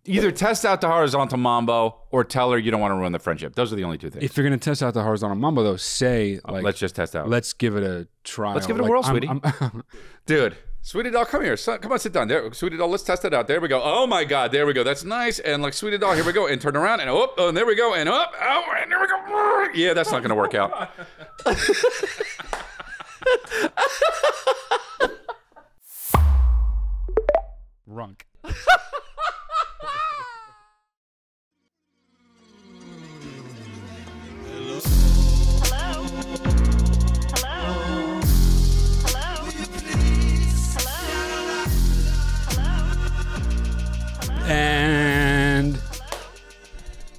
Either test out the horizontal mambo or tell her you don't want to ruin the friendship. Those are the only two things. If you're going to test out the horizontal mambo, though, say, like... let's just test out. Let's give it a try. Let's give it a whirl, sweetie. Dude, sweetie doll, come here. Come on, sit down. There, sweetie doll, let's test it out. There we go. Oh, my God. There we go. That's nice. And like, sweetie doll, here we go. And turn around. And oh, and there we go. And up. Oh, and there we go. Yeah, that's not going to work out. Runk. And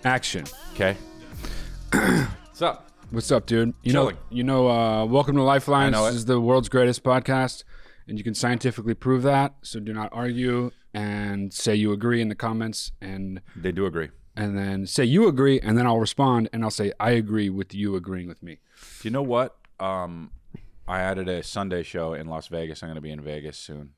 action. Okay. What's up? What's up, dude? Chilling. Welcome to Lifeline. I know this is the world's greatest podcast, and you can scientifically prove that. So do not argue and say you agree in the comments, and They do agree. and then say you agree, and then I'll respond and I'll say I agree with you agreeing with me. Do you know what? I added a Sunday show in Las Vegas. I'm going to be in Vegas soon.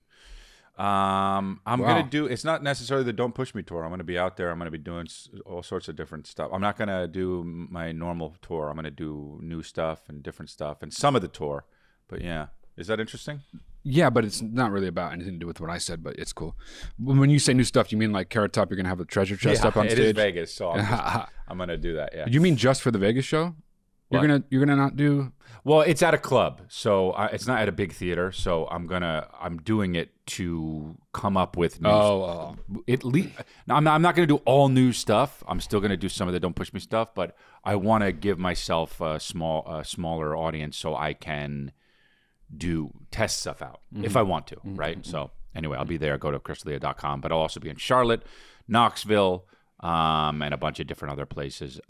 I'm going to do, it's not necessarily the Don't Push Me tour. I'm going to be out there. I'm going to be doing all sorts of different stuff. I'm not going to do my normal tour. I'm going to do new stuff and different stuff and some of the tour. But yeah, is that interesting? Yeah, but it's not really about anything to do with what I said, but it's cool. When you say new stuff, you mean like Carrot Top, you're going to have the treasure chest up on stage? It is Vegas, so I'm going to do that, yeah. You mean just for the Vegas show? You're gonna not do? Well, it's at a club, so it's not at a big theater. So I'm doing it to come up with new Oh. I'm not gonna do all new stuff. I'm still gonna do some of the Don't Push Me stuff, but I want to give myself a smaller audience so I can test stuff out if I want to, right? So anyway, I'll be there. Go to chrisleah.com, but I'll also be in Charlotte, Knoxville, and a bunch of different other places,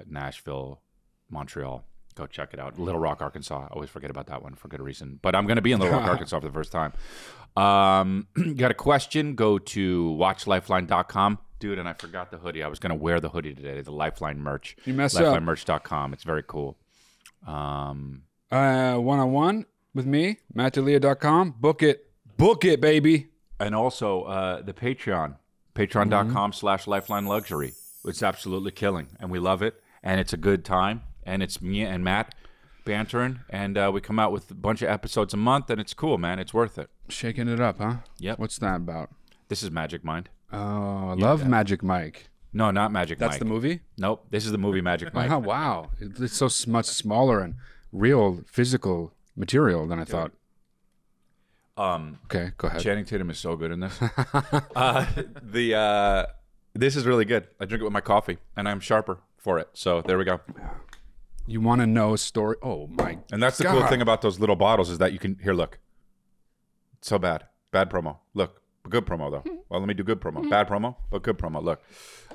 Nashville, Montreal. Go check it out. Little Rock, Arkansas. I always forget about that one for good reason. But I'm going to be in Little Rock, Arkansas for the first time. Got a question? Go to watchlifeline.com. Dude, and I forgot the hoodie. I was going to wear the hoodie today, the Lifeline merch. You messed up. LifelineMerch.com. It's very cool. One-on-one with me, mattdelia.com. Book it, baby. And also the Patreon. Patreon.com/Lifeline Luxury. It's absolutely killing, and we love it. And it's a good time, and it's me and Matt bantering, and we come out with a bunch of episodes a month, and it's cool, man. It's worth it. Shaking it up, huh? Yep. What's that about? This is Magic Mind. Oh, I love Magic Mike. No, not Magic Mike. That's the movie? Nope. This is the movie Magic Mike. Oh, wow. It's so much smaller and real physical material than I thought. Okay, go ahead. Channing Tatum is so good in this. This is really good. I drink it with my coffee, and I'm sharper for it. So there we go. You want to know a story? Oh, my And that's the God. cool thing about those little bottles is that you can... Here, look. It's so bad. Bad promo. Look. Good promo, though. Well, let me do good promo. Bad promo, but good promo. Look.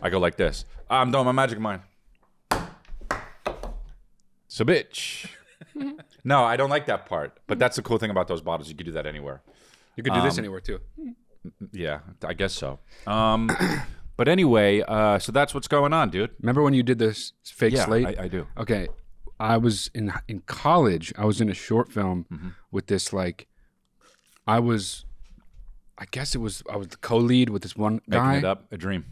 I go like this. I'm doing my Magic Mind. So, bitch. No, I don't like that part. But that's the cool thing about those bottles. You can do that anywhere. You could do this anywhere, too. Yeah, I guess so. But anyway, so that's what's going on, dude. Remember when you did this fake slate? I do. Okay. I was in college. I was in a short film with this, like, I was the co-lead with this one guy. Making it up, a dream.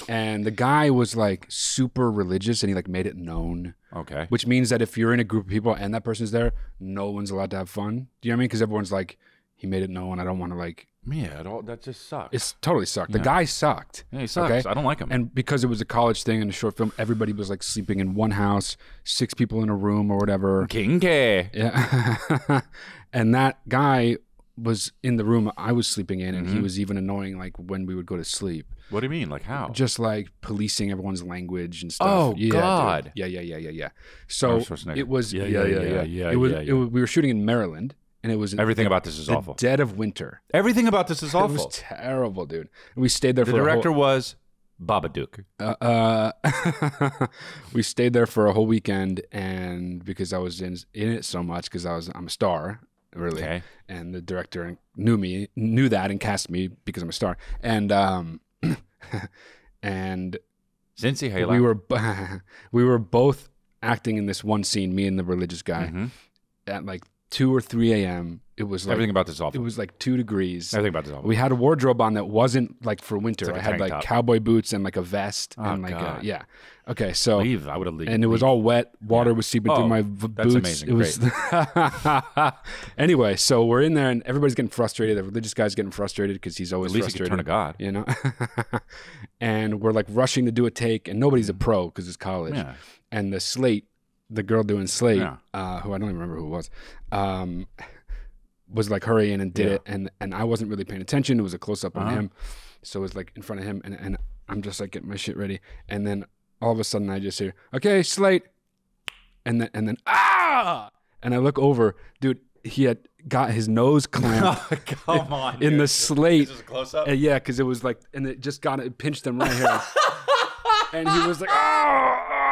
And the guy was like super religious, and he like made it known. Okay. Which means that if you're in a group of people and that person's there, no one's allowed to have fun. Do you know what I mean? Because everyone's like, he made it known. I don't want to like. Yeah, that just sucks. It's totally sucked. The guy sucked. Yeah, he sucks. Okay? I don't like him. And because it was a college thing and a short film, everybody was like sleeping in one house, 6 people in a room or whatever. King K. Yeah. And that guy was in the room I was sleeping in, and he was even annoying like when we would go to sleep. What do you mean? Like how? Just like policing everyone's language and stuff. Oh, yeah, God. Dude. Yeah. So it was Yeah. We were shooting in Maryland, and it was everything about this is awful. Dead of winter. Everything about this is awful. It was terrible, dude. And we stayed there. The director was Babadook. We stayed there for a whole weekend, and because I was in it so much, because I'm a star. Really, okay. And the director knew that, and cast me because I'm a star. And and Cincy Halo. we were both acting in this one scene, me and the religious guy, at like 2 or 3 a.m. It was like, Everything about this is it awful. was like 2 degrees. Everything about this is awful. We had a wardrobe on that wasn't like for winter. Like I a had tank like top. cowboy boots and like a vest and like God. yeah. Okay, so Leave. I would have leave. and it was all wet. Water was seeping through my that's boots. amazing. It was anyway. So we're in there and everybody's getting frustrated. The religious guy's getting frustrated because he's always At least you frustrated. could turn to God. You know, and we're like rushing to do a take, and nobody's a pro because it's college. Yeah. And the Slate, the girl doing Slate, Yeah. who I don't even remember who it was like hurrying and did it, and I wasn't really paying attention. It was a close up on him, so it was like in front of him, and I'm just like getting my shit ready, and then all of a sudden I just hear, "Okay, Slate," and then ah, and I look over, dude. He had got his nose clamped Come on. in the Slate. This is a close up. Yeah, because it was like, and it just it pinched him right here. And he was like,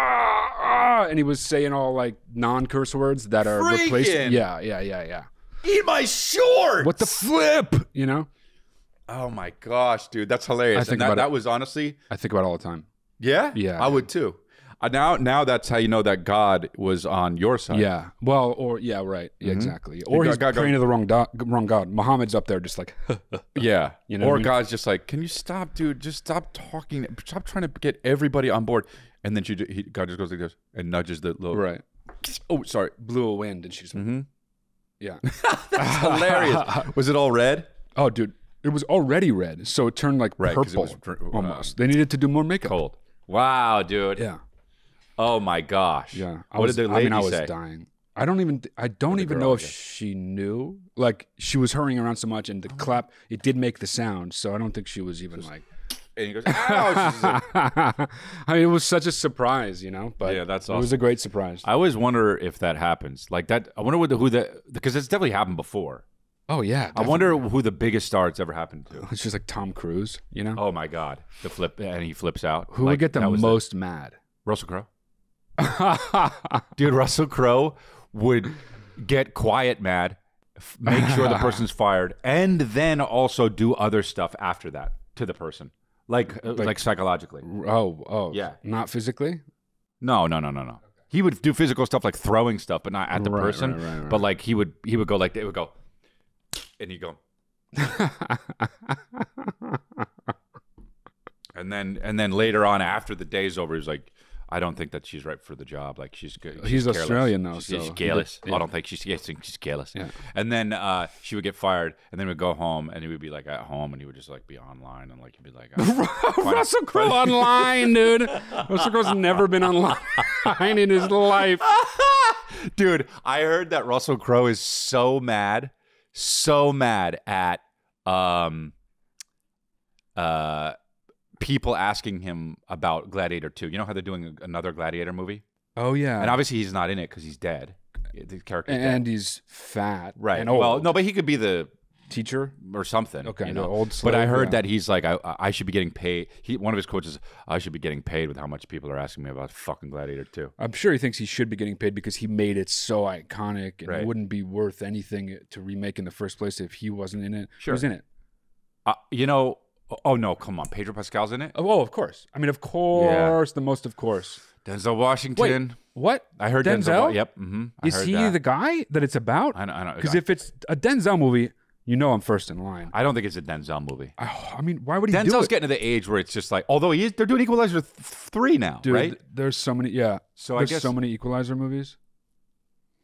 ah, and he was saying all like non-curse words that are replaced. Freaking. Yeah. Eat my shorts. What the flip? You know? Oh my gosh, dude, that's hilarious. I think and about that was honestly, I think about it all the time. yeah, Yeah. I would too. Now that's how you know that God was on your side. Yeah. Well, or yeah, right. Yeah, exactly. Or he's God- praying to the wrong God. Muhammad's up there just like, Yeah. You know or what I mean? God's just like, can you stop, dude? Just stop talking. Stop trying to get everybody on board. And then God just goes like this and nudges the little. right. Oh, sorry. Blew a wind and she's, yeah. That's hilarious. Was it all red? Oh, dude, it was already red, so it turned like 'cause it purple was, almost. They needed to do more makeup. Cold. Wow, dude. Yeah. Oh my gosh. Yeah. What did the lady I was say? dying. I don't even girl, know I if guess. she knew. Like she was hurrying around so much, and the clap it did make the sound. So I don't think she was even like. And he goes, ow. She's like, I mean, it was such a surprise, you know. But Yeah, that's It was awesome. a great surprise. I always wonder if that happens. Like that. I wonder because it's definitely happened before. Oh yeah. I wonder who the biggest star it's ever happened to. It's just like Tom Cruise, you know. Oh my God. The flip, and he flips out. Who Like, would get the that was most mad? Russell Crowe. Dude, Russell Crowe would get quiet mad, make sure the person's fired, and then also do other stuff after that to the person, like psychologically. Oh. Yeah. Not physically. No. He would do physical stuff like throwing stuff, but not at the Right, person. right. But like he would go like they would go, and he'd go, and then later on after the day's over, he was like, I don't think that she's right for the job. Like she's good. He's careless. Australian though, She's so careless. yeah. I don't think she's careless. Yeah. And then she would get fired, and then we'd go home, and he would be like at home, and he would just like be online, and like he'd be like, Russell Crowe online, dude. Russell Crowe's never been online in his life. Dude, I heard that Russell Crowe is so mad at people asking him about Gladiator 2. You know how they're doing another Gladiator movie? Oh yeah. And obviously he's not in it because he's dead. The character's and dead. he's fat. Right. And old. Well, no, but he could be the Teacher. or something. Okay, you the know? old But I slave, heard yeah. that he's like, I should be getting paid. One of his quotes is, I should be getting paid with how much people are asking me about fucking Gladiator 2. I'm sure he thinks he should be getting paid because he made it so iconic and Right. it wouldn't be worth anything to remake in the first place if he wasn't in it. Sure. Who's in it? You know, oh no, come on. Pedro Pascal's in it? Oh, of course. I mean, of course, the most of course. Denzel Washington. What? I heard Denzel? Yep. Mm-hmm. Is he the guy that it's about? I know. Because if it's a Denzel movie, you know I'm first in line. I don't think it's a Denzel movie. I mean, why would he do Denzel's it? getting to the age where it's just like, although they're doing Equalizer 3 now, Dude, right? there's so many, yeah. So I There's guess so many Equalizer movies.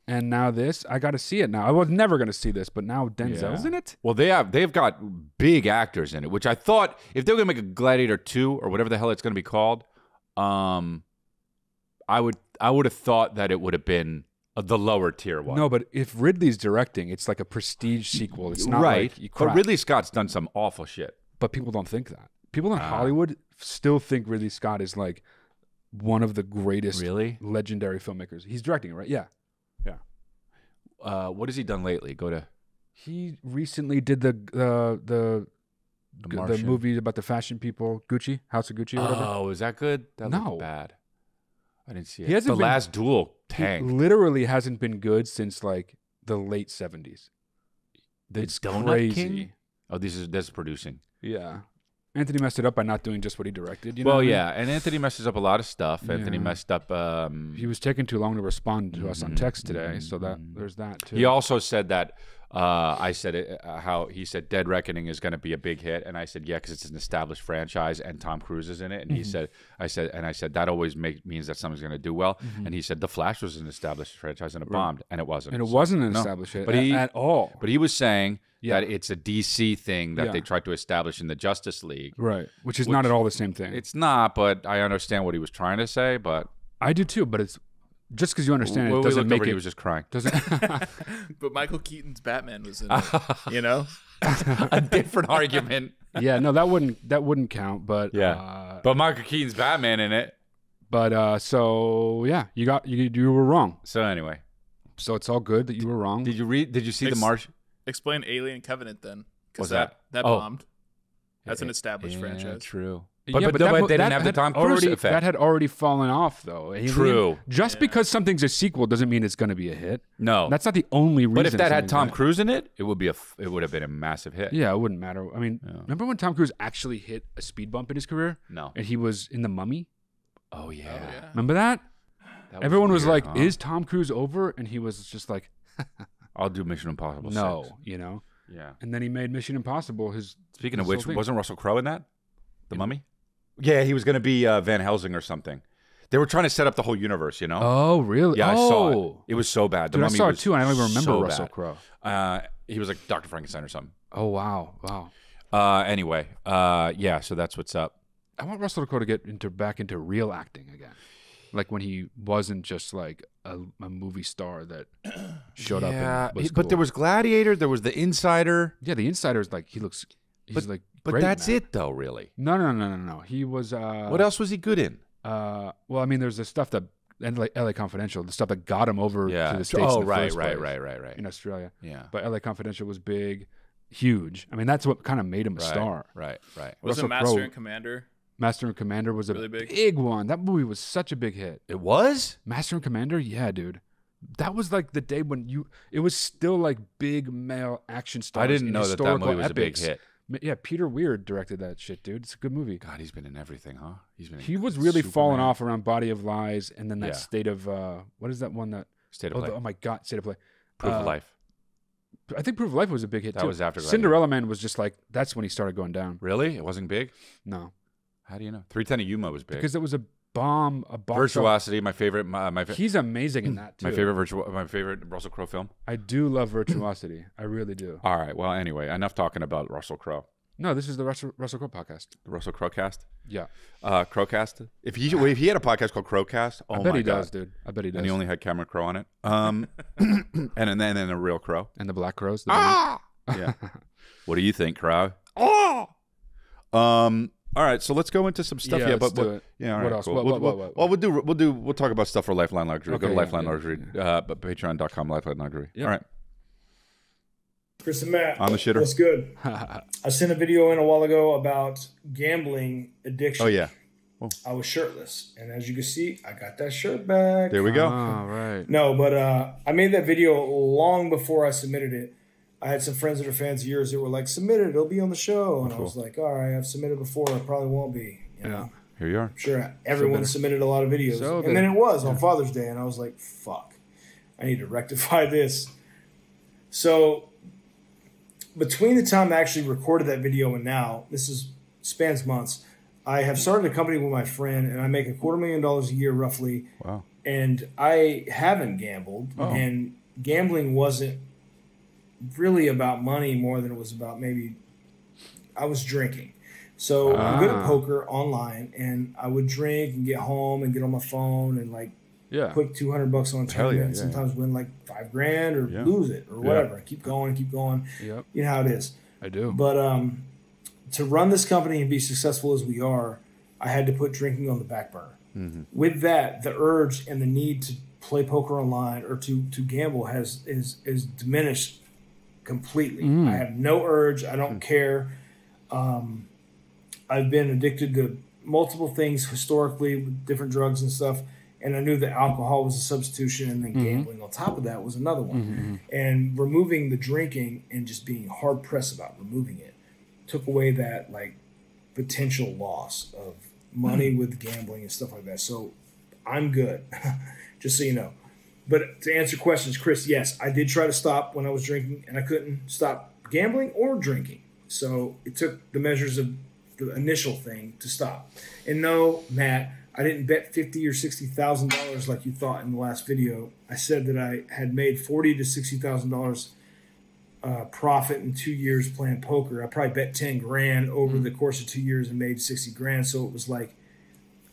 And now this, I got to see it now. I was never going to see this, but now Denzel's Yeah. in it? Well, they've got big actors in it, which I thought if they were gonna make a Gladiator 2 or whatever the hell it's gonna be called, I would have thought that it would have been the lower tier one. No, but if Ridley's directing, it's like a prestige sequel. It's not right. like you But crack. Ridley Scott's done some awful shit. But people don't think that. People in Hollywood still think Ridley Scott is like one of the greatest Really? legendary filmmakers. He's directing it, right? Yeah. What has he done lately? Go to He recently did the Martian. movie about the fashion people, Gucci, House of Gucci or whatever. Oh, is that good? That No. looked bad. I didn't see it. He hasn't The been- Last Duel He tanked. literally hasn't been good since like the late 70s. The It's Donut crazy. King? Oh, this is producing. Yeah. Anthony messed it up by not doing just what he directed. You know Well, what I mean? yeah, and Anthony messes up a lot of stuff. Anthony messed up. He was taking too long to respond to us on text today, so that there's that too. He also said that I said it, how he said Dead Reckoning is going to be a big hit, and I said yeah, because it's an established franchise and Tom Cruise is in it, and he said I said that always means that something's going to do well, and he said The Flash was an established franchise and it bombed, and it wasn't, and it wasn't an established hit at all. But he was saying that it's a DC thing that they tried to establish in the Justice League, right? Which is not at all the same thing. It's not, but I understand what he was trying to say, but I do too. But it's just because you understand it doesn't make it. He was just crying. Doesn't. But Michael Keaton's Batman was in it, you know, a different argument. Yeah, no, that wouldn't count. But but Michael Keaton's Batman in it. But so yeah, you were wrong. So anyway, so it's all good that you were wrong. Did you see The Martian? Explain Alien Covenant then. What's that? That bombed. That's an established franchise. True. But they didn't have the Tom Cruise effect. That had already fallen off, though. True. Just because something's a sequel doesn't mean it's going to be a hit. No, that's not the only reason. But if that had Tom Cruise in it, it would have been a massive hit. Yeah, it wouldn't matter. I mean, remember when Tom Cruise actually hit a speed bump in his career? No. And he was in The Mummy. Oh yeah. Remember that? Everyone was like, "Is Tom Cruise over?" And he was just like, "I'll do Mission Impossible." No, 6. you know. Yeah. And then he made Mission Impossible. Speaking of which, wasn't Russell Crowe in that? The Mummy? Yeah, he was going to be Van Helsing or something. They were trying to set up the whole universe, you know? Oh, really? Yeah, I saw it. It was so bad. The Mummy I saw it too, and I don't even remember Russell Crowe. He was like Dr. Frankenstein or something. Oh, wow. Anyway, yeah, so that's what's up. I want Russell Crowe to get back into real acting again. Like when he wasn't just like a movie star that showed up and was cool. But there was Gladiator, there was The Insider. Yeah, The Insider is like, he's But that's it though, really. No. He was what else was he good in? Well, I mean, there's the stuff that LA Confidential, the stuff that got him over to the States. Oh, in the right. first place in Australia. Yeah. But LA Confidential was big, huge. I mean, that's what kind of made him a star. Right. Was it Master and Commander? Master and Commander was a really big one. That movie was such a big hit. It was? Master and Commander? Yeah, dude. That was like the day when it was still like big male action stars. I didn't know that movie was a big hit. Yeah, Peter Weir directed that shit, dude. It's a good movie. God, he's been in everything, huh? He was really falling off around Body of Lies, and then that State of what is that one that State of Play? Oh my God, State of Play. Proof of Life. I think Proof of Life was a big hit too. That was after Gladiator. Cinderella Man was just like that's when he started going down. Really? It wasn't big? No. How do you know? 310 of Yuma was big because it was a bomb. Virtuosity, my favorite. He's amazing in that too. My favorite Russell Crowe film. I do love Virtuosity. I really do. All right. Well, anyway, enough talking about Russell Crowe. No, this is the Russell Crowe podcast. The Russell Crowe cast? Yeah. Crowcast? If he had a podcast called Crowcast, I bet he does, dude. I bet he does. And he only had Cameron Crowe on it. And then a real crow. And the Black Crows. Yeah. What do you think, Crow? Oh! All right, so let's go into some stuff. Yeah, let's do it. Yeah, all right, what else? Cool. We'll talk about stuff for Lifeline Luxury. Okay, go to Lifeline Luxury, but patreon.com Lifeline Luxury. Yep. All right. Chris and Matt. On the shitter. What's good? I sent a video in a while ago about gambling addiction. Oh, yeah. Whoa. I was shirtless. And as you can see, I got that shirt back. There we go. Oh, right. No, but I made that video long before I submitted it. I had some friends that are fans of yours that were like, submit it, it'll be on the show. And I was like, all right, I've submitted before. It probably won't be. You know? Here you are. I'm sure everyone submitted a lot of videos. And then it was on Father's Day. And I was like, fuck, I need to rectify this. So between the time I actually recorded that video and now, spans months, I have started a company with my friend, and I make $250,000 a year roughly. Wow. And I haven't gambled. Oh. And gambling wasn't really about money more than it was about maybe I was drinking. So I'm good at poker online, and I would drink and get home and get on my phone and like put $200 on a tournament and sometimes win like $5,000 or lose it or whatever. Keep going. Yep. You know how it is. I do. But to run this company and be successful as we are, I had to put drinking on the back burner. Mm-hmm. With that, the urge and the need to play poker online or to gamble is diminished completely. I have no urge. I don't care. I've been addicted to multiple things historically with different drugs and stuff. And I knew that alcohol was a substitution, and then gambling on top of that was another one. And removing the drinking and just being hard pressed about removing it took away that like potential loss of money with gambling and stuff like that. So I'm good, just so you know. But to answer questions, Chris, yes, I did try to stop when I was drinking, and I couldn't stop gambling or drinking. So it took the measures of the initial thing to stop. And no, Matt, I didn't bet $50,000 or $60,000 like you thought in the last video. I said that I had made $40,000 to $60,000 profit in 2 years playing poker. I probably bet 10 grand over the course of 2 years and made 60 grand. So it was like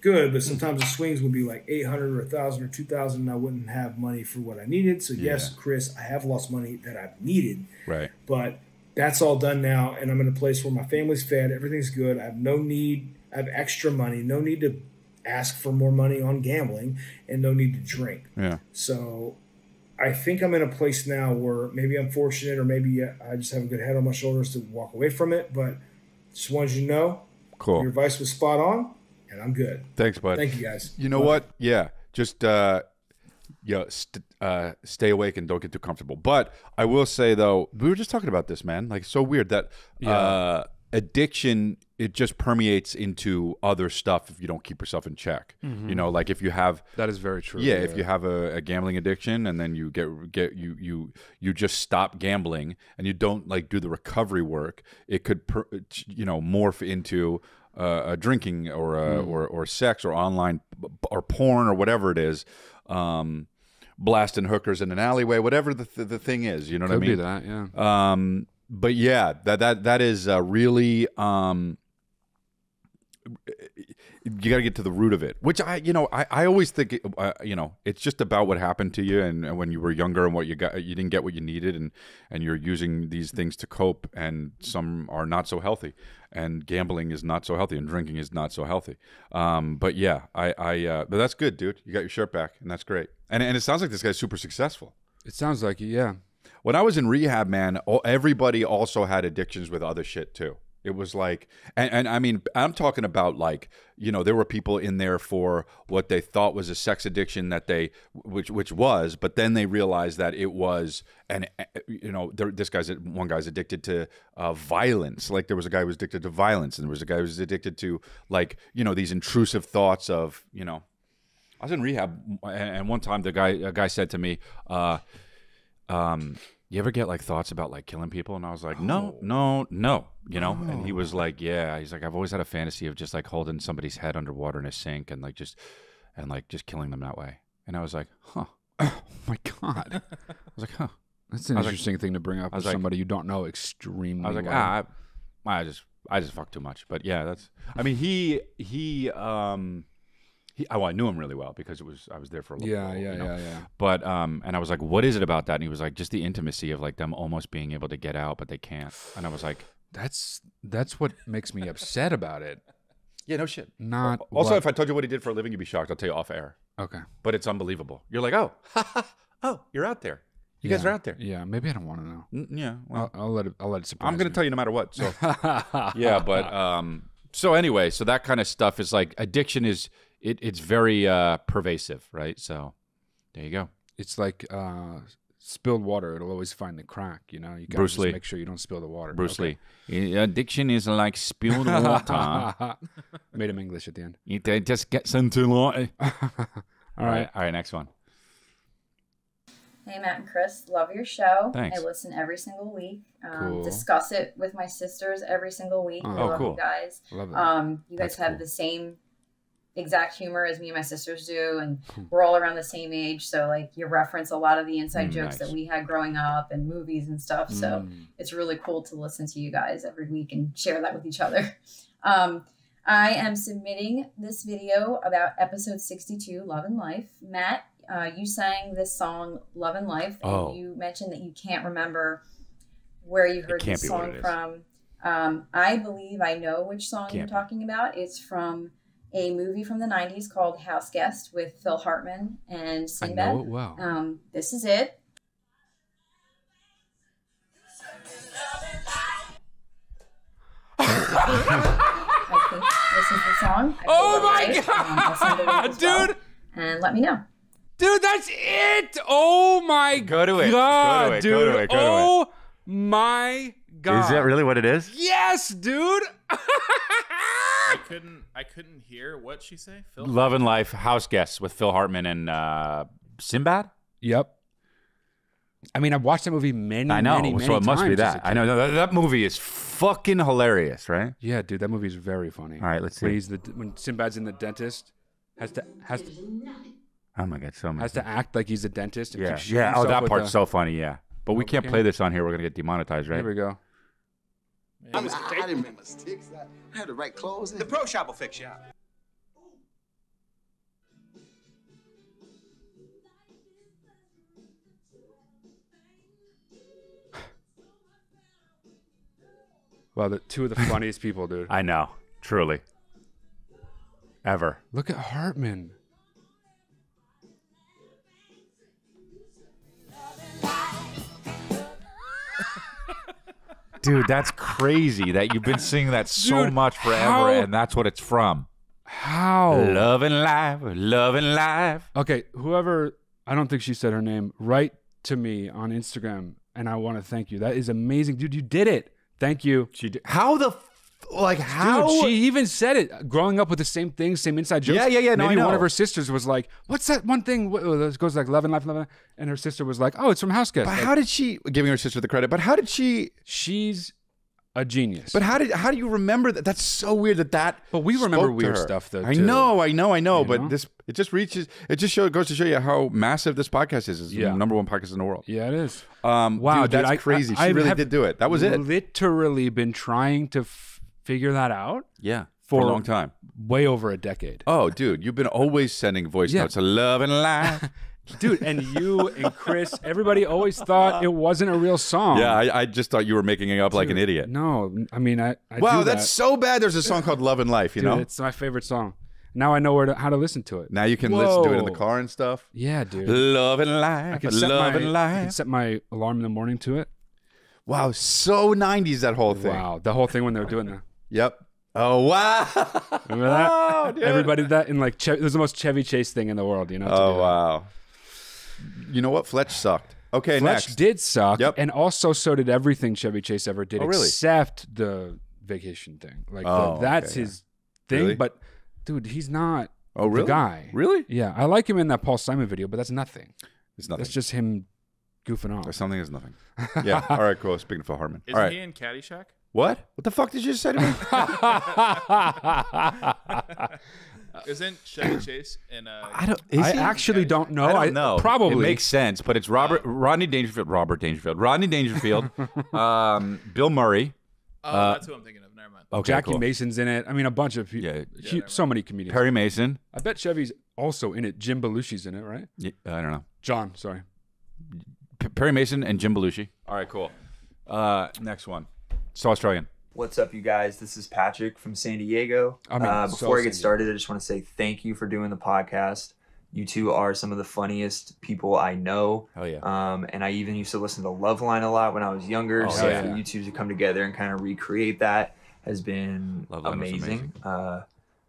good, but sometimes the swings would be like 800 or 1,000 or 2,000, and I wouldn't have money for what I needed. So yes, Chris, I have lost money that I've needed. Right. But that's all done now, and I'm in a place where my family's fed. Everything's good. I have no need. I have extra money. No need to ask for more money on gambling, and no need to drink. Yeah. So I think I'm in a place now where maybe I'm fortunate, or maybe I just have a good head on my shoulders to walk away from it. But just wanted you to know, cool. Your advice was spot on, and I'm good. Thanks, bud. Thank you, guys. You know what? Yeah, just stay awake and don't get too comfortable. But I will say though, we were just talking about this, man. Like, so weird that addiction, it just permeates into other stuff if you don't keep yourself in check. You know, like if you have that is very true. Yeah, if you have a gambling addiction and then you you just stop gambling and you don't like do the recovery work, it could morph into a drinking or sex or online or porn or whatever it is, blasting hookers in an alleyway, whatever the thing is, you know what I mean? Could be that, yeah. But yeah, that is really you got to get to the root of it, which I always think it's just about what happened to you and when you were younger and what you didn't get what you needed and you're using these things to cope, and some are not so healthy, and gambling is not so healthy and drinking is not so healthy. But yeah, but that's good, dude. You got your shirt back, and that's great. And it sounds like this guy's super successful. It sounds like it, yeah. When I was in rehab, man, everybody also had addictions with other shit too. It was like, and I mean, I'm talking about like, there were people in there for what they thought was a sex addiction which was, but then they realized that it was, one guy's addicted to violence. Like there was a guy who was addicted to violence, and there was a guy who was addicted to like, these intrusive thoughts of, I was in rehab, and one time a guy said to me, you ever get like thoughts about like killing people? And I was like, no, and he was like, yeah, he's like, I've always had a fantasy of just like holding somebody's head underwater in a sink and just killing them that way. And I was like, huh. Oh my God. I was like, huh. That's an interesting thing to bring up with somebody you don't know extremely well. I was like, I just fuck too much. But yeah, I knew him really well because I was there for a little while. Yeah. But and I was like, what is it about that? And he was like, just the intimacy of like them almost being able to get out, but they can't. And I was like, that's what makes me upset about it. Yeah, no shit. Also, if I told you what he did for a living, you'd be shocked. I'll tell you off air. Okay. But it's unbelievable. You're like, oh, you're out there. You guys are out there. Yeah, maybe I don't want to know. Yeah, well, I'll let it surprise I'm going to me. tell you no matter what. So yeah, but so anyway, so that kind of stuff is like addiction is. It's very pervasive, right? So there you go. It's like spilled water. It'll always find the crack, You got to make sure you don't spill the water. Bruce Lee. Addiction is like spilled water. Made him English at the end. It just gets into water. All right, next one. Hey, Matt and Chris. Love your show. Thanks. I listen every single week. Cool. Discuss it with my sisters every single week. I love cool. you guys. Love it. You guys have the same exact humor as me and my sisters do, and we're all around the same age, so like you reference a lot of the inside jokes that we had growing up and movies and stuff, so it's really cool to listen to you guys every week and share that with each other. I am submitting this video about episode 62, Lovin Life. Matt, you sang this song Lovin Life, and you mentioned that you can't remember where you heard this song from. I believe I know which song you're talking about. It's from a movie from the 90s called House Guest with Phil Hartman and Sinbad. I know it well. This is it. I think this is the song. Oh my God, dude! Well, and let me know. Dude, that's it! Oh my God. Go to it. Dude. Go to it. Oh my God. Is that really what it is? Yes, dude! I couldn't hear what she say. Phil. Lovin Life house guests with Phil Hartman and Sinbad. Yep. I mean, I've watched that movie many so it must be times as a that. kid. I know that movie is fucking hilarious, right? Yeah, dude, that movie is very funny. All right, let's see. When Sinbad's in the dentist, has to Oh my god, so much. has to act like he's a dentist. And Yeah, keep shooting yeah. Oh, himself that with part's so funny. Yeah, but we can't Okay. play this on here. We're gonna get demonetized, right? Here we go. I didn't make mistakes. I had the right clothes. The pro shop will fix you up. Wow, the two of the funniest people, dude. I know, truly. Ever. Look at Hartman. Dude, that's crazy that you've been singing that so Dude, much forever, how- and that's what it's from. How? Lovin' life, lovin' life. Okay, whoever, I don't think she said her name, write to me on Instagram, and I want to thank you. That is amazing. Dude, you did it. Thank you. She did. How the how? Dude, she even said it. Growing up with the same things, same inside jokes. Yeah. No, Maybe I know. one of her sisters was like, "What's that one thing?" It goes like "Lovin' Life, Lovin' Life," and her sister was like, "Oh, it's from House Guest." But Like, how did she? Giving her sister the credit, but how did she? she's a genius. But how do you remember that? That's so weird that. But we remember spoke to weird her. stuff, though, I too. know. You But know? it just goes to show you how massive this podcast is. It's Yeah. the number one podcast in the world. Yeah, it is. Wow, dude, that's crazy. She really did do it. That was it. Literally been trying to figure that out Yeah, for a long time. way over a decade. Oh, dude, you've been always sending voice Yeah. notes of love and life. Dude, and you and Chris, everybody always thought it wasn't a real song. Yeah, I just thought you were making it up like an idiot. No, I mean, I Wow, do that's that. so bad. There's a song called Love and Life, you Dude, know? it's my favorite song. Now I know how to listen to it. Now you can listen to it in the Whoa. car and stuff. Yeah, dude. Love and I life, can set love and I can life. set my alarm in the morning to it. Wow, so 90s that whole thing. Wow, the whole thing when they were doing that. Yep. Oh, wow. Remember that? Oh, dude. Everybody did that in like it was the most Chevy Chase thing in the world, you know? to Oh, do that. wow. You know what? Fletch sucked. Okay, Fletch next. did suck, Yep. and also so did everything Chevy Chase ever did, Oh, really? except the vacation thing. Like Oh, that's okay, his thing. Really? But dude, he's not Oh, really? the guy. Really? Yeah, I like him in that Paul Simon video, but that's nothing. It's nothing. That's just him goofing off. Something is nothing. Yeah. All right, cool. Speaking of Phil Hartman. Isn't All right. he in Caddyshack? What? What the fuck did you just say to me? Isn't Chevy Chase in I don't. I actually don't know. I don't know. Probably. It makes sense, but it's Rodney Dangerfield, Bill Murray. Oh, that's who I'm thinking of. Never mind. Okay, Jackie cool. Mason's in it. I mean, a bunch of Yeah. so many comedians. Perry Mason. I bet Chevy's also in it. Jim Belushi's in it, right? Yeah, I don't know. John, sorry. Perry Mason and Jim Belushi. All right, cool. Next one. So Australian. What's up, you guys? This is Patrick from San Diego. Before I get started, I just want to say thank you for doing the podcast. You two are some of the funniest people I know. Hell yeah. And I even used to listen to Loveline a lot when I was younger. So yeah. for you two to come together and kind of recreate that has been Loveline was amazing.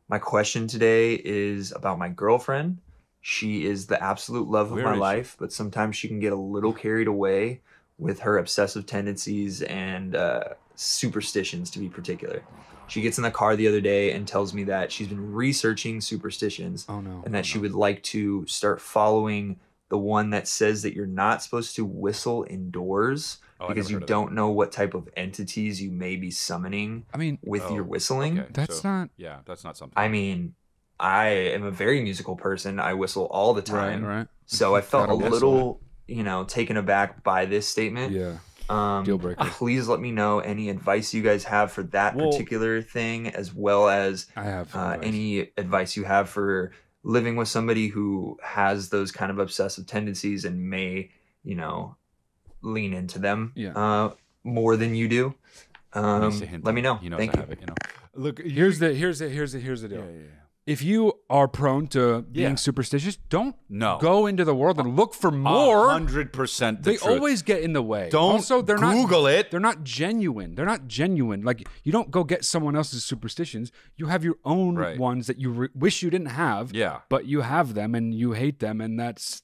My question today is about my girlfriend. She is the absolute love of Where my is she? life, but sometimes she can get a little carried away with her obsessive tendencies and superstitions, to be particular. She gets in the car the other day and tells me that she's been researching superstitions and that she would like to start following the one that says that you're not supposed to whistle indoors because you don't know what type of entities you may be summoning with your whistling. Okay, That's not something. I mean, I am a very musical person. I whistle all the time. Right. So I felt a Gotta little, taken aback by this statement. Yeah. Deal breaker. Please let me know any advice you guys have for that particular thing, as well as I have some advice. any advice you have for living with somebody who has those kind of obsessive tendencies and may, lean into them more than you do. Let me know. He knows Thank I you. have it, Look, Here's the deal. If you are prone to being Yeah. superstitious, don't No. go into the world and look for more. 100% They always get in the way. Don't also, they're Google not, it. They're not genuine. They're not genuine. Like, you don't go get someone else's superstitions. You have your own Right. ones that you wish you didn't have. Yeah. But you have them and you hate them, and that's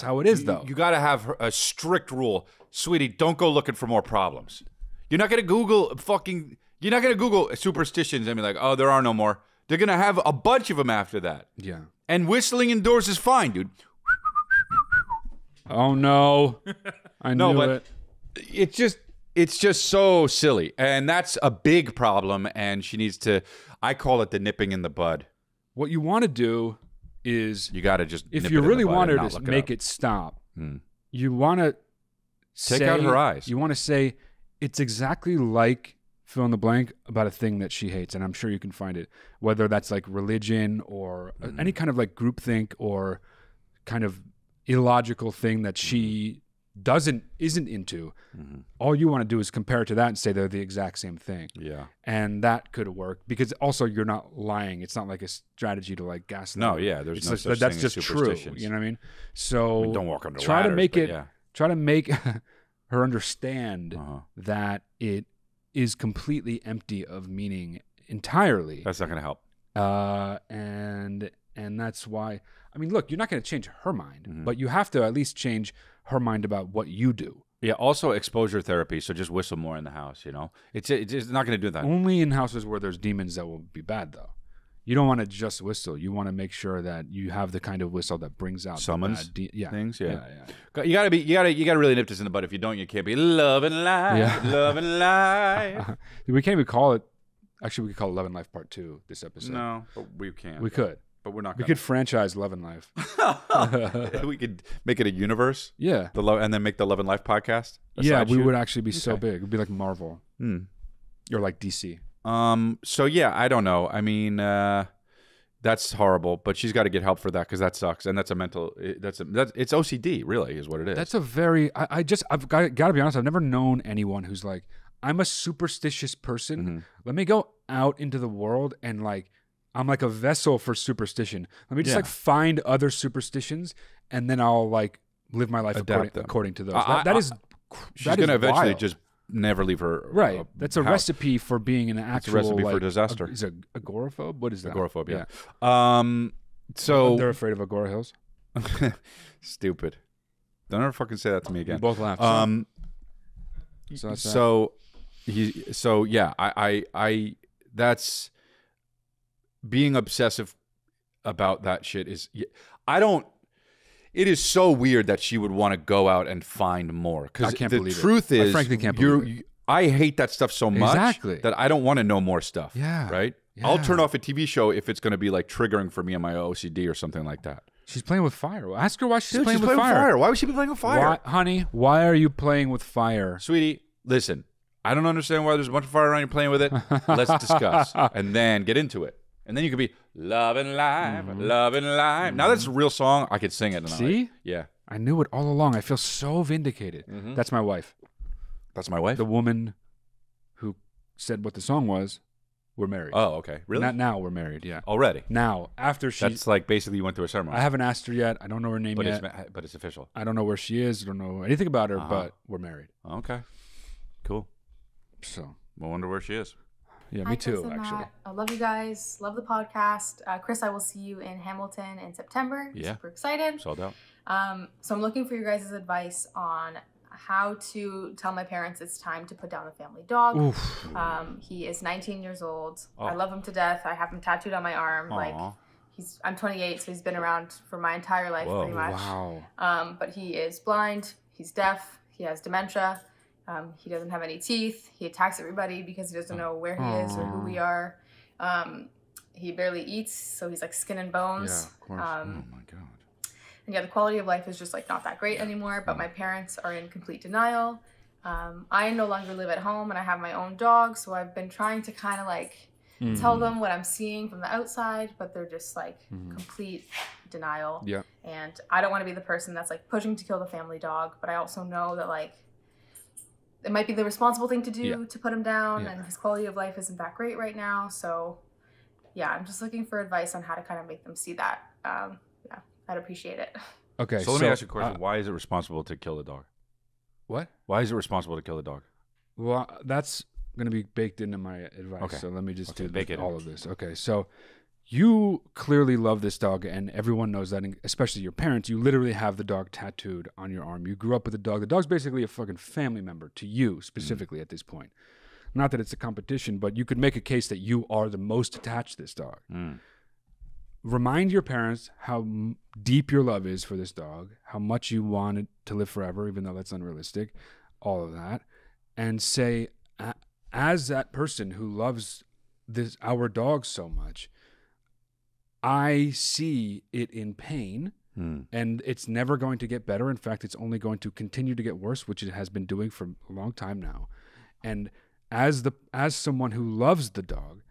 how it is, though. You got to have a strict rule. Sweetie, don't go looking for more problems. You're not going to Google fucking, You're not going to Google superstitions and be like, oh, there are no more. They're going to have a bunch of them after that. Yeah. And whistling indoors is fine, dude. Oh, no. I knew it. It's just so silly. And that's a big problem. And she needs to, I call it the nipping in the bud. What you want to do is, you got to just, if you really want her to make it stop, you want to take out her eyes. You want to say, it's exactly like fill in the blank about a thing that she hates. And I'm sure you can find it, whether that's like religion or any kind of like groupthink or kind of illogical thing that she isn't into. All you want to do is compare it to that and say they're the exact same thing. Yeah. And that could work because also you're not lying. It's not like a strategy to like gaslight. No, yeah, there's no such that's thing just as true. superstitions. You know what I mean? So don't walk under try ladders, to make but it yeah. try to make her understand that it is completely empty of meaning entirely. That's not going to help. And that's why, I mean, look, you're not going to change her mind, but you have to at least change her mind about what you do. Yeah, also exposure therapy, so just whistle more in the house, you know? It's not going to do that. Only in houses where there's demons that will be bad, though. You don't want to just whistle. You want to make sure that you have the kind of whistle that brings out summons the bad things. Yeah. Yeah. You gotta really nip this in the bud. If you don't, you can't be loving life, loving life. We can't even call it. Actually, we could call it Lovin Life Part 2 this episode. No, but we can't. We could. But we're not. We could franchise Lovin Life. We could make it a universe. Yeah. And then make the Lovin Life podcast. Yeah, we would actually be so big. It would be like Marvel. Or like DC. So yeah, I don't know. I mean, that's horrible, but she's got to get help for that because that sucks, and that's a mental. It's OCD, really, is what it is. That's a very. I've got to be honest. I've never known anyone who's like, I'm a superstitious person. Let me go out into the world and like, I'm like a vessel for superstition. Let me just like find other superstitions, and then I'll like live my life according to those. She's going to eventually just never leave her That's a house. Recipe for being an actual recipe for disaster. Is it agoraphobe? What is that? Agoraphobe, yeah. So they're afraid of Agora Hills. Stupid. Don't ever fucking say that to me again. We both laughed. I that's being obsessive about that shit is. It is so weird that she would want to go out and find more. Because the truth is, I frankly can't believe it. I hate that stuff so much that I don't want to know more stuff. Yeah. Right? Yeah. I'll turn off a TV show if it's going to be like triggering for me and my OCD or something like that. She's playing with fire. Ask her why she's playing with fire. Why would she be playing with fire? Honey, why are you playing with fire? Sweetie, listen. I don't understand why there's a bunch of fire around you playing with it. Let's discuss. And then get into it. And then you could be loving life, loving life. Now that's a real song. I could sing it. See? Yeah. I knew it all along. I feel so vindicated. That's my wife. That's my wife? The woman who said what the song was. We're married. Oh, okay. Really? Not now. We're married. Yeah. Already? Now, after she. That's like basically you went to a ceremony. I haven't asked her yet. I don't know her name yet. But it's official. I don't know where she is. I don't know anything about her, but we're married. Okay. Cool. So. I wonder where she is. Yeah, me too, Chris and actually. Matt. I love you guys. Love the podcast. Chris, I will see you in Hamilton in September. Yeah. Super excited. Sold out. So I'm looking for your guys' advice on how to tell my parents it's time to put down the family dog. Oof. He is 19 years old. Oh. I love him to death. I have him tattooed on my arm. Aww. Like I'm 28, so he's been around for my entire life pretty much. Wow. But he is blind. He's deaf. He has dementia. He doesn't have any teeth. He attacks everybody because he doesn't know where he is or who we are. He barely eats, so he's like skin and bones. Yeah, of course. Oh my God. And yeah, the quality of life is just like not that great anymore, but my parents are in complete denial. I no longer live at home and I have my own dog, so I've been trying to kind of like tell them what I'm seeing from the outside, but they're just like complete denial. Yeah. And I don't want to be the person that's like pushing to kill the family dog, but I also know that like it might be the responsible thing to do to put him down, and his quality of life isn't that great right now. So yeah, I'm just looking for advice on how to kind of make them see that. Yeah, I'd appreciate it. Okay. So let me ask you a question. Why is it responsible to kill the dog? What? Why is it responsible to kill the dog? Well, that's going to be baked into my advice. Okay. So let me just do all of this. Okay. So you clearly love this dog, and everyone knows that, especially your parents. You literally have the dog tattooed on your arm. You grew up with the dog. The dog's basically a fucking family member to you, specifically at this point. not that it's a competition, but you could make a case that you are the most attached to this dog. Remind your parents how deep your love is for this dog, how much you want it to live forever, even though that's unrealistic, all of that, and say, as that person who loves our dog so much, I see it in pain, and it's never going to get better. In fact, it's only going to continue to get worse, which it has been doing for a long time now. And as someone who loves the dog,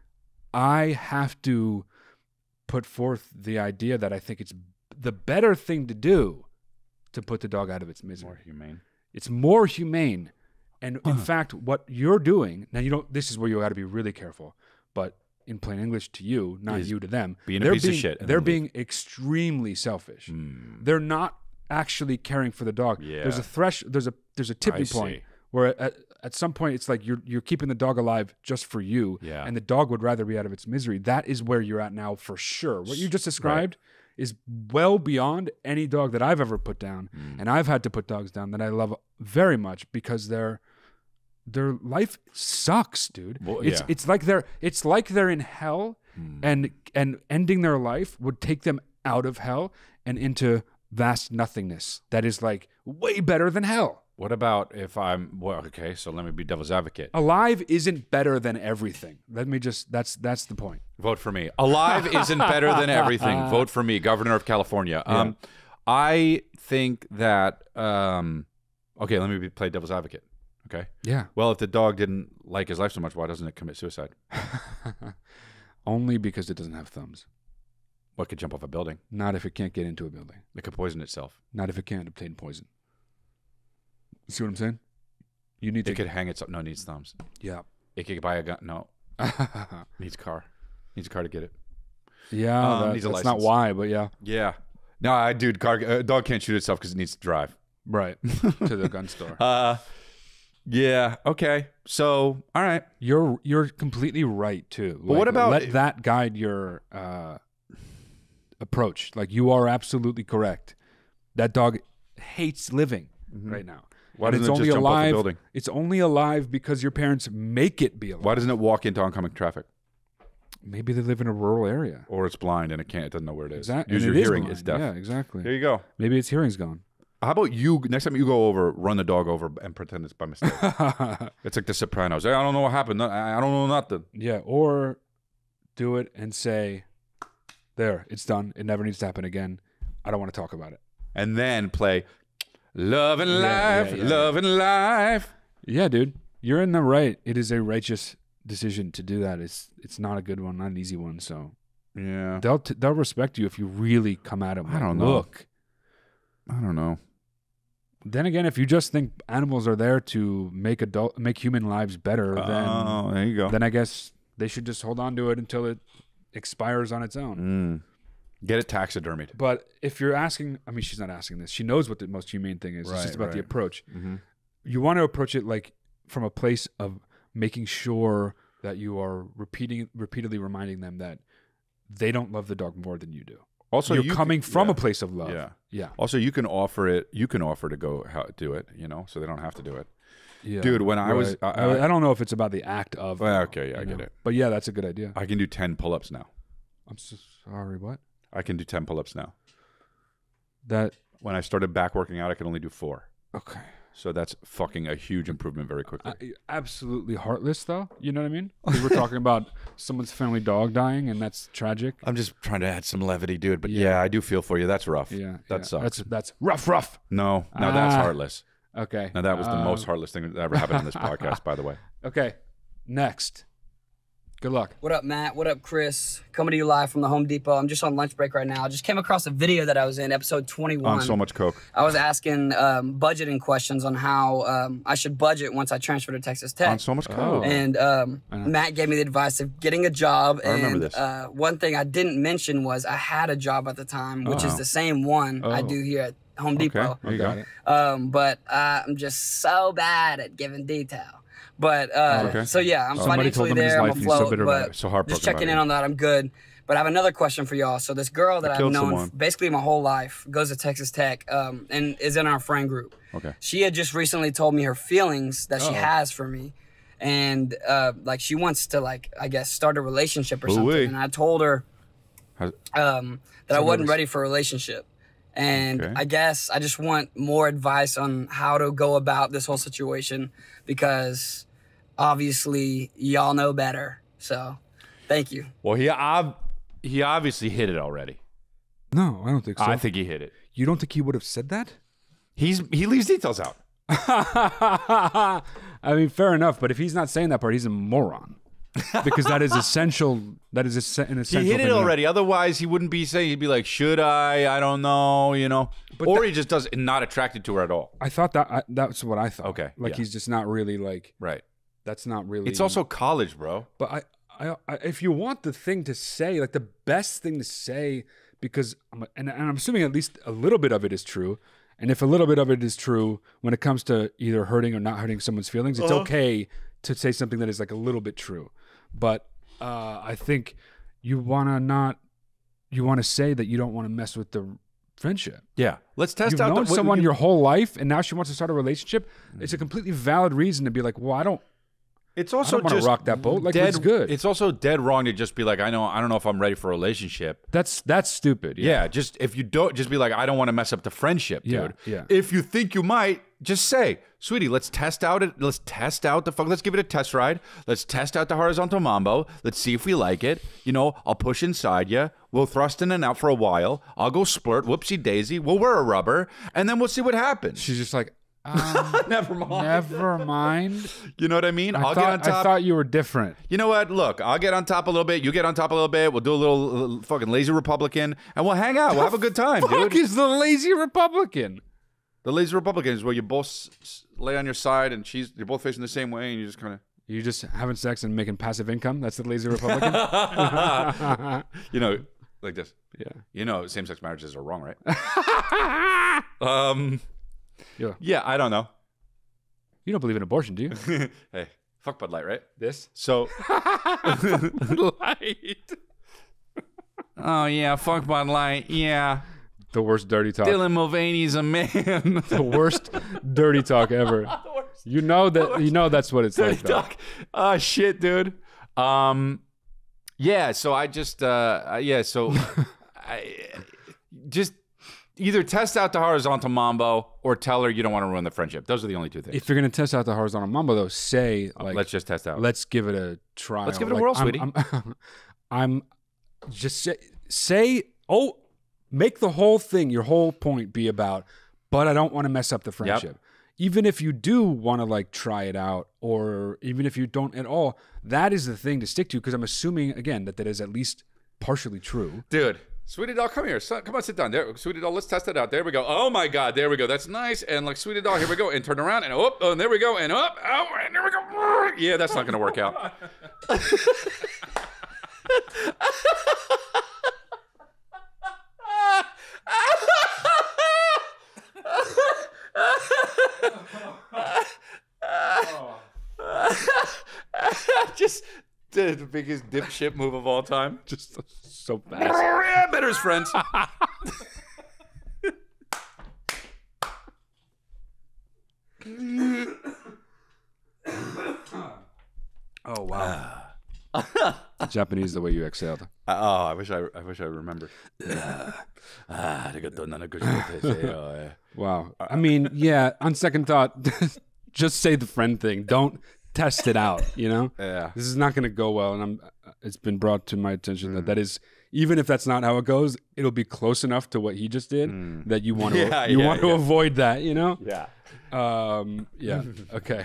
I have to put forth the idea that I think it's the better thing to do to put the dog out of its misery. More humane. It's more humane. And in fact, what you're doing, now this is where you got to be really careful, but in plain English to you, not you to them, being a piece of shit. They're being extremely selfish. They're not actually caring for the dog. Yeah. There's a tipping point where at some point it's like you're keeping the dog alive just for you, and the dog would rather be out of its misery. That is where you're at now for sure. What you just described is well beyond any dog that I've ever put down, and I've had to put dogs down that I love very much because their life sucks, dude. Well, it's like they're in hell, and ending their life would take them out of hell and into vast nothingness. That is like way better than hell. What about if okay, so let me be devil's advocate. Alive isn't better than everything. That's the point. Vote for me. Alive isn't better than everything. Vote for me, Governor of California. I think that, okay, let me play devil's advocate. Okay? Yeah. Well, if the dog didn't like his life so much, why doesn't it commit suicide? Only because it doesn't have thumbs. Well, it could jump off a building. Not if it can't get into a building. It could poison itself. Not if it can't obtain poison. See what I'm saying? It could hang itself. No, it needs thumbs. Yeah. It could buy a gun. No. Needs a car. Needs a car to get it. Yeah, that's not why, but yeah. Yeah. No, dude, dog can't shoot itself because it needs to drive. Right. To the gun store. Yeah. Okay. So, all right. You're completely right too. But what about let that guide your approach? Like, you are absolutely correct. That dog hates living right now. Why doesn't it just jump off a building? It's only alive because your parents make it be alive. Why doesn't it walk into oncoming traffic? Maybe they live in a rural area. Or it's blind and it doesn't know where it is. Exactly. Use your hearing, it's deaf. Yeah, exactly. There you go. Maybe its hearing's gone. How about you, next time you go over, run the dog over and pretend it's by mistake? It's like The Sopranos. I don't know what happened. I don't know nothing. Yeah, or do it and say, there, it's done. It never needs to happen again. I don't want to talk about it. And then play Lovin Life, Lovin Life. Yeah, dude. You're in the right. It is a righteous decision to do that. It's not a good one, not an easy one. So yeah, they'll respect you if you really come at them. I don't know. Look, I don't know. Then again, if you just think animals are there to make human lives better, then there you go. Then I guess they should just hold on to it until it expires on its own. Get it taxidermied. But if you're asking, I mean, she's not asking this. She knows what the most humane thing is. It's just about the approach. You want to approach it like from a place of making sure that you are repeatedly reminding them that they don't love the dog more than you do. Also, you're coming from a place of love. Yeah. Also, you can offer it. You can offer to go do it. So they don't have to do it. Yeah, dude. When I was, I don't know if it's about the act of. Well, okay, yeah, I get it. But yeah, that's a good idea. I can do 10 pull-ups now. I'm so sorry. What? I can do 10 pull-ups now. That when I started back working out, I could only do 4. Okay. So that's fucking a huge improvement very quickly. Absolutely heartless, though. You know what I mean? Because we're talking about someone's family dog dying, and that's tragic. I'm just trying to add some levity, dude. But yeah, I do feel for you. That's rough. Yeah, that sucks. That's rough. No, that's heartless. Okay. Now that was the most heartless thing that ever happened in this podcast, by the way. Okay. Next. Good luck. What up, Matt? What up, Chris? Coming to you live from the Home Depot. I'm just on lunch break right now. I just came across a video that I was in, episode 21. On So Much Coke. I was asking budgeting questions on how I should budget once I transfer to Texas Tech. On So Much Coke. And Matt gave me the advice of getting a job. I remember this. One thing I didn't mention was I had a job at the time, which is the same one I do here at Home Depot. Okay, you got it. But I'm just so bad at giving detail. But so yeah, I'm financially there, I'm afloat, but just checking in on that, I'm good. But I have another question for y'all. So this girl that I've known basically my whole life goes to Texas Tech and is in our friend group. Okay. She had just recently told me her feelings that she has for me. and like she wants to like I guess start a relationship or something. And I told her that I wasn't ready for a relationship. And I guess I just want more advice on how to go about this whole situation because obviously y'all know better. So thank you. Well, he obviously hit it already. No, I don't think so. I think he hit it. You don't think he would have said that? He leaves details out. I mean, fair enough. But if he's not saying that part, he's a moron. Because that is essential. That is an essential. He hit it already. Otherwise, he wouldn't be saying. He'd be like, "Should I? I don't know." You know. But or he just does not attracted to her at all. I thought that's what I thought. Okay. Like he's just not really like. Right. That's not really. It's also college, bro. But I if you want the thing to say, like the best thing to say, because and I'm assuming at least a little bit of it is true. And if a little bit of it is true, when it comes to either hurting or not hurting someone's feelings, it's okay to say something that is like a little bit true. But I think you want to say that you don't want to mess with the friendship. Yeah. Let's test out. You've known someone your whole life, and now she wants to start a relationship. It's a completely valid reason to be like, well, I don't want to rock that boat. Like, it's good. It's also dead wrong to just be like, I don't know if I'm ready for a relationship. That's stupid. Yeah. Just if you don't, just be like, I don't want to mess up the friendship, dude. Yeah. If you think you might, just say, sweetie, let's test out let's give it a test ride. Let's test out the horizontal mambo. Let's see if we like it. You know, I'll push inside you. We'll thrust in and out for a while. I'll go splurt, whoopsie daisy. We'll wear a rubber, and then we'll see what happens. She's just like, never mind. Never mind. You know what I mean? I'll get on top. I thought you were different. You know what? Look, I'll get on top a little bit. You get on top a little bit. We'll do a little fucking lazy Republican, and we'll hang out. We'll have a good time, dude. What is the lazy Republican? The lazy Republican is where you both lay on your side and you're both facing the same way, and you just kind of... You're just having sex and making passive income? That's the lazy Republican? You know, like this. Yeah. You know, same-sex marriages are wrong, right? Yeah, I don't know. You don't believe in abortion, do you? Hey, fuck Bud Light, right? This? So... Light. Oh, yeah, fuck Bud Light, yeah. The worst dirty talk. Dylan Mulvaney's a man. The worst dirty talk ever. You know that's what it's like. Talk. Oh shit, dude. Yeah. So I just So I just either test out the horizontal mambo or tell her you don't want to ruin the friendship. Those are the only two things. If you're gonna test out the horizontal mambo, though, say like, let's just test out. Let's give it a try. Let's give it a whirl, sweetie. I'm just say. Make the whole thing, your whole point be about, but I don't want to mess up the friendship. Yep. Even if you do want to like try it out, or even if you don't at all, that is the thing to stick to, because I'm assuming, again, that is at least partially true. Dude, sweetie doll, come here. Come on, sit down. There, sweetie doll, let's test it out. There we go. Oh my God, there we go. That's nice. And like, sweetie doll, here we go. And turn around and and there we go. And and there we go. Yeah, that's not going to work out. Just the biggest dipshit move of all time. Just so fast. Yeah, better as friends. Oh wow. Japanese, the way you exhaled. I wish I remembered. Wow. I mean, yeah, on second thought, just say the friend thing. Don't test it out, you know? Yeah. This is not going to go well, and it's been brought to my attention that is, even if that's not how it goes, it'll be close enough to what he just did that you want to avoid that, you know? Yeah. Yeah. Okay.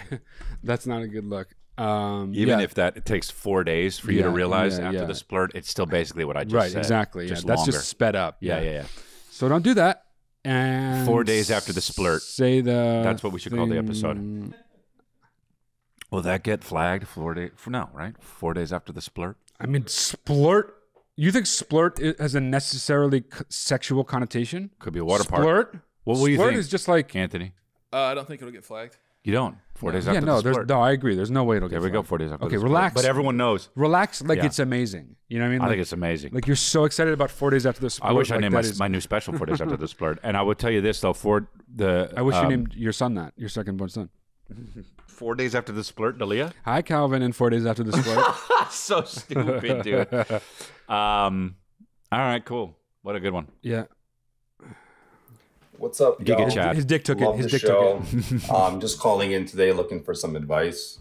That's not a good look. Even if it takes 4 days for you to realize after the splurt, it's still basically what I just said. Right, exactly. Just that's longer. just sped up. Yeah. So don't do that. And 4 days after the splurt. Say that's what we should call the episode. Will that get flagged? 4 days? No, right? 4 days after the splurt? I mean, splurt. You think splurt has a necessarily sexual connotation? Could be a water park. Splurt? What will you think? Splurt is just like... Anthony? I don't think it'll get flagged. You don't? 4 days after the splurt? No, I agree. There's no way it'll get flagged. There we go, 4 days after the splurt. Okay, relax. But everyone knows. Relax like it's amazing. You know what I mean? I think it's amazing. Like you're so excited about 4 days after the splurt. I wish I named my new special 4 days after the splurt. And I would tell you this, though, I wish you named your son that, your second born son. 4 days after the Splurt, Dalia. Hi, Calvin, and 4 days after the Splurt. So stupid, dude. All right, cool. What a good one. Yeah. What's up, y'all? His dick took Love it. His the dick took it. I'm just calling in today looking for some advice.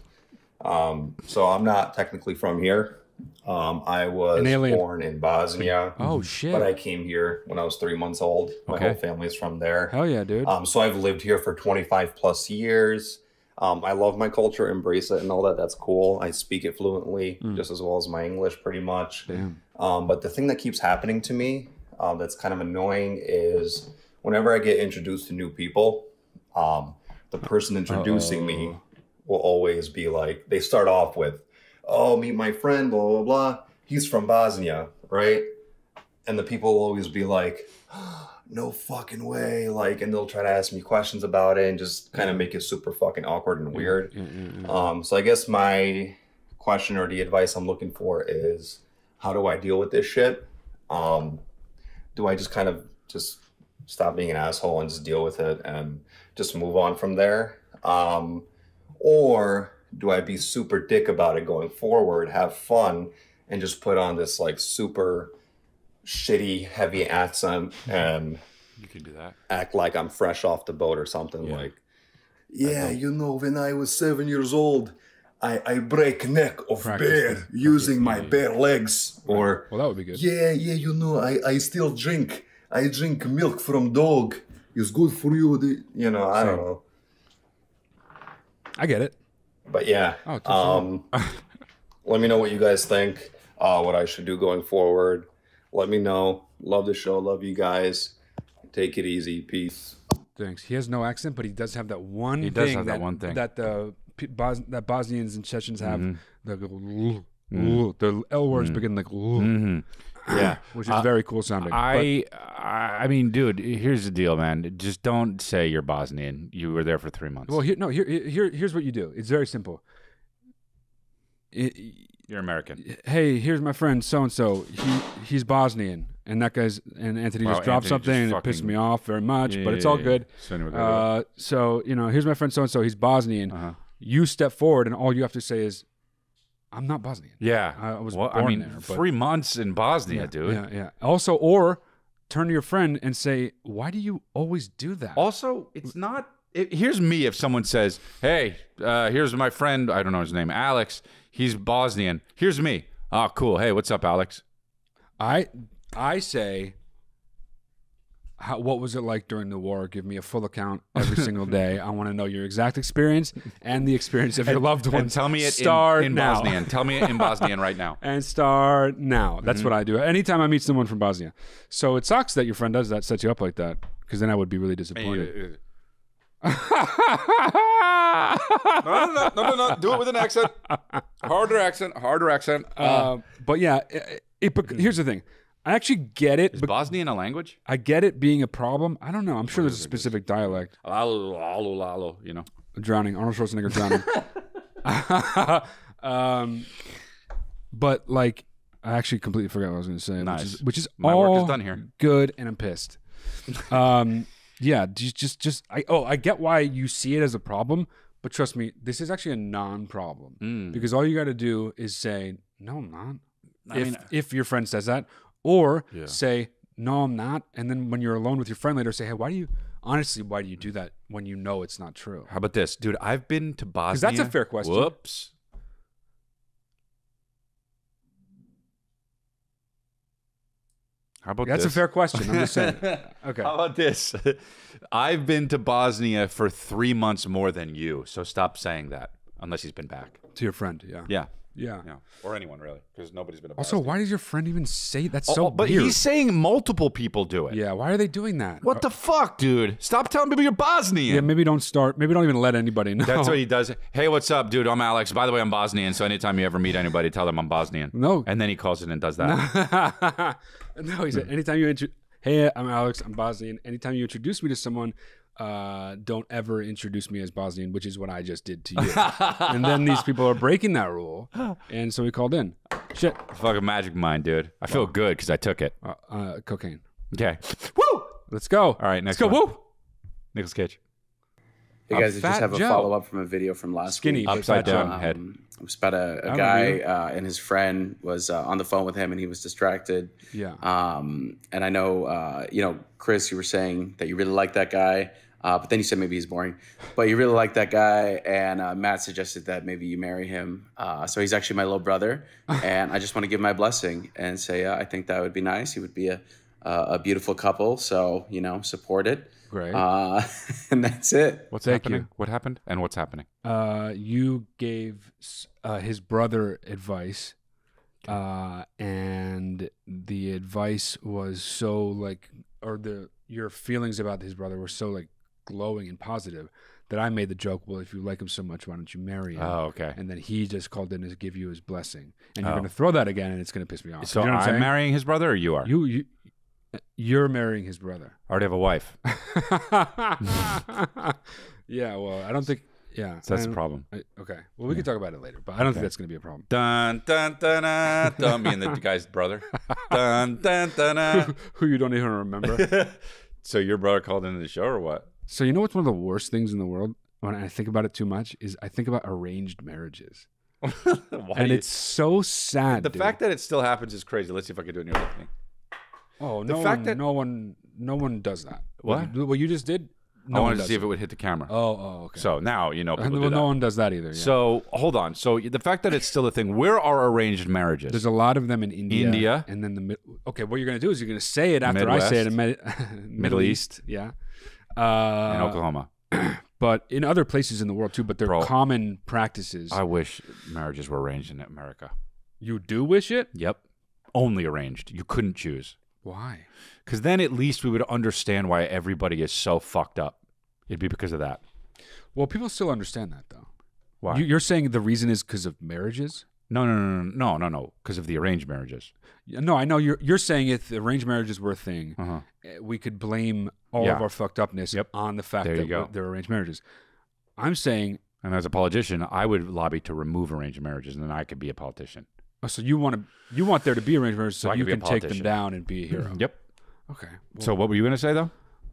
So I'm not technically from here. I was born in Bosnia. Oh, shit. But I came here when I was 3 months old. My whole family's from there. Hell yeah, dude. So I've lived here for 25 plus years. I love my culture, embrace it and all that. That's cool. I speak it fluently, just as well as my English pretty much. Damn. But the thing that keeps happening to me that's kind of annoying is whenever I get introduced to new people, the person introducing me will always be like, they start off with, oh, meet my friend, blah, blah, blah. He's from Bosnia, right? And the people will always be like, no fucking way. Like, and they'll try to ask me questions about it and just kind of make it super fucking awkward and weird. So I guess my question or the advice I'm looking for is, how do I deal with this shit? Do I just kind of just stop being an asshole and just deal with it and just move on from there? Or do I be super dick about it going forward, have fun, and just put on this like super shitty, heavy accent and you can do that. Act like I'm fresh off the boat or something like, yeah, you know, when I was 7 years old, I break neck of bear using my bare legs. Or, well, that would be good. Yeah, you know, I still drink. I drink milk from dog. It's good for you. You know, I don't know. I get it. But yeah, let me know what you guys think, what I should do going forward. Let me know. Love the show. Love you guys. Take it easy. Peace. Thanks. He has no accent, but he does have that one thing. That that Bosnians and Chechens have. The L words begin like yeah, which is very cool sounding. I mean, dude, here's the deal, man. Just don't say you're Bosnian. You were there for 3 months. Well, here's what you do. It's very simple. You're American. Hey, here's my friend so and so. He's Bosnian, and that guy's and Anthony just dropped something, and it pissed me off very much. But it's all good. So you know, here's my friend so and so. He's Bosnian. You step forward, and all you have to say is, I'm not Bosnian. Yeah. I was born there. 3 months in Bosnia, dude. Yeah. Also, or turn to your friend and say, why do you always do that? Also, it's not... here's me if someone says, hey, here's my friend, I don't know his name, Alex. He's Bosnian. Here's me. Oh, cool. Hey, what's up, Alex? I say... what was it like during the war? Give me a full account every single day. I want to know your exact experience and the experience of your loved ones. And tell me it in Bosnian. Tell me it in Bosnian right now. And start now. That's what I do. Anytime I meet someone from Bosnia. So it sucks that your friend does that, sets you up like that, because then I would be really disappointed. No. Do it with an accent. Harder accent. But yeah, here's the thing. I actually get it. Is Bosnian a language? I get it being a problem. I don't know. I'm sure there's a specific dialect. Lalo, you know. Drowning. Arnold Schwarzenegger drowning. But like, I actually completely forgot what I was going to say. Nice. Which is my all work is done here. Good, and I'm pissed. Yeah. I get why you see it as a problem, but trust me, this is actually a non-problem because all you got to do is say, "No, I'm not." If your friend says that. Or say, no, I'm not. And then when you're alone with your friend later, say, hey, why do you do that when you know it's not true? How about this? Dude, I've been to Bosnia. Because that's a fair question. Whoops. How about that's this? A fair question. I'm just saying. Okay. How about this? I've been to Bosnia for 3 months more than you. So stop saying that. Unless he's been back. To your friend, yeah. Yeah. Or anyone, really, because nobody's been a Also, why does your friend even say that's so weird? But he's saying multiple people do it. Yeah, why are they doing that? What the fuck, dude? Stop telling people you're Bosnian. Yeah, maybe don't even let anybody know. That's what he does. Hey, what's up, dude? I'm Alex. By the way, I'm Bosnian, so anytime you ever meet anybody, tell them I'm Bosnian. No. And then he calls it and does that. No, he said, anytime you hey, I'm Alex, I'm Bosnian. Anytime you introduce me to someone, don't ever introduce me as Bosnian, which is what I just did to you. And then these people are breaking that rule, and so we called in. Shit. Fucking magic mind, dude. I feel good because I took it. Cocaine. Okay. Woo! Let's go. All right, next Let's go. one. Woo! Nicolas Cage. Hey guys, I just have a follow-up from a video from last week. Upside down head. It was about a guy and his friend was on the phone with him, and he was distracted. Yeah. And I know, Chris, you were saying that you really like that guy, but then you said maybe he's boring. But you really like that guy, and Matt suggested that maybe you marry him. So he's actually my little brother, and I just want to give my blessing and say I think that would be nice. He would be a beautiful couple, so support it. Great. And that's it. What's happening? What happened? And what's happening? You gave his brother advice, and the advice was so your feelings about his brother were so glowing and positive that I made the joke, well, if you like him so much, why don't you marry him? Oh, okay. And then he just called in to give you his blessing. And you're going to throw that again, and it's going to piss me off. So I'm marrying his brother, or you are? You're marrying his brother. I already have a wife. Yeah, well, I don't think... Yeah. So that's the problem. Okay. Well, we can talk about it later, but I don't think that's going to be a problem. Dun, dun, dun, dun, dun. Me and the guy's brother. Dun, dun, dun, dun. Who you don't even remember. So your brother called into the show, or what? So you know what's one of the worst things in the world when I think about it too much is I think about arranged marriages. And it's so sad. The fact that it still happens is crazy. Let's see if I can do it in your thing. Oh, no one does that. What? What you just did? I wanted to see if it would hit the camera. Oh, okay. So now people do that. No one does that either. Yeah. So hold on. So the fact that it's still a thing, where are arranged marriages? There's a lot of them in India. India. And then okay, what you're going to do is you're going to say it after Midwest. I say it in Middle East. Yeah. In Oklahoma. But in other places in the world too, but they're common practices. I wish marriages were arranged in America. You do wish it? Yep. Only arranged. You couldn't choose. Why? Because then at least we would understand why everybody is so fucked up. It'd be because of that. Well, people still understand that, though. Why? You're saying the reason is because of marriages? No. Because of the arranged marriages. No, I know you're saying if the arranged marriages were a thing, we could blame all of our fucked upness on the fact that they're arranged marriages. I'm saying... And as a politician, I would lobby to remove arranged marriages, and then I could be a politician. Oh, so you want there to be arranged marriages so you can take them down and be a hero? Yep. Okay. Well, so what were you going to say, though?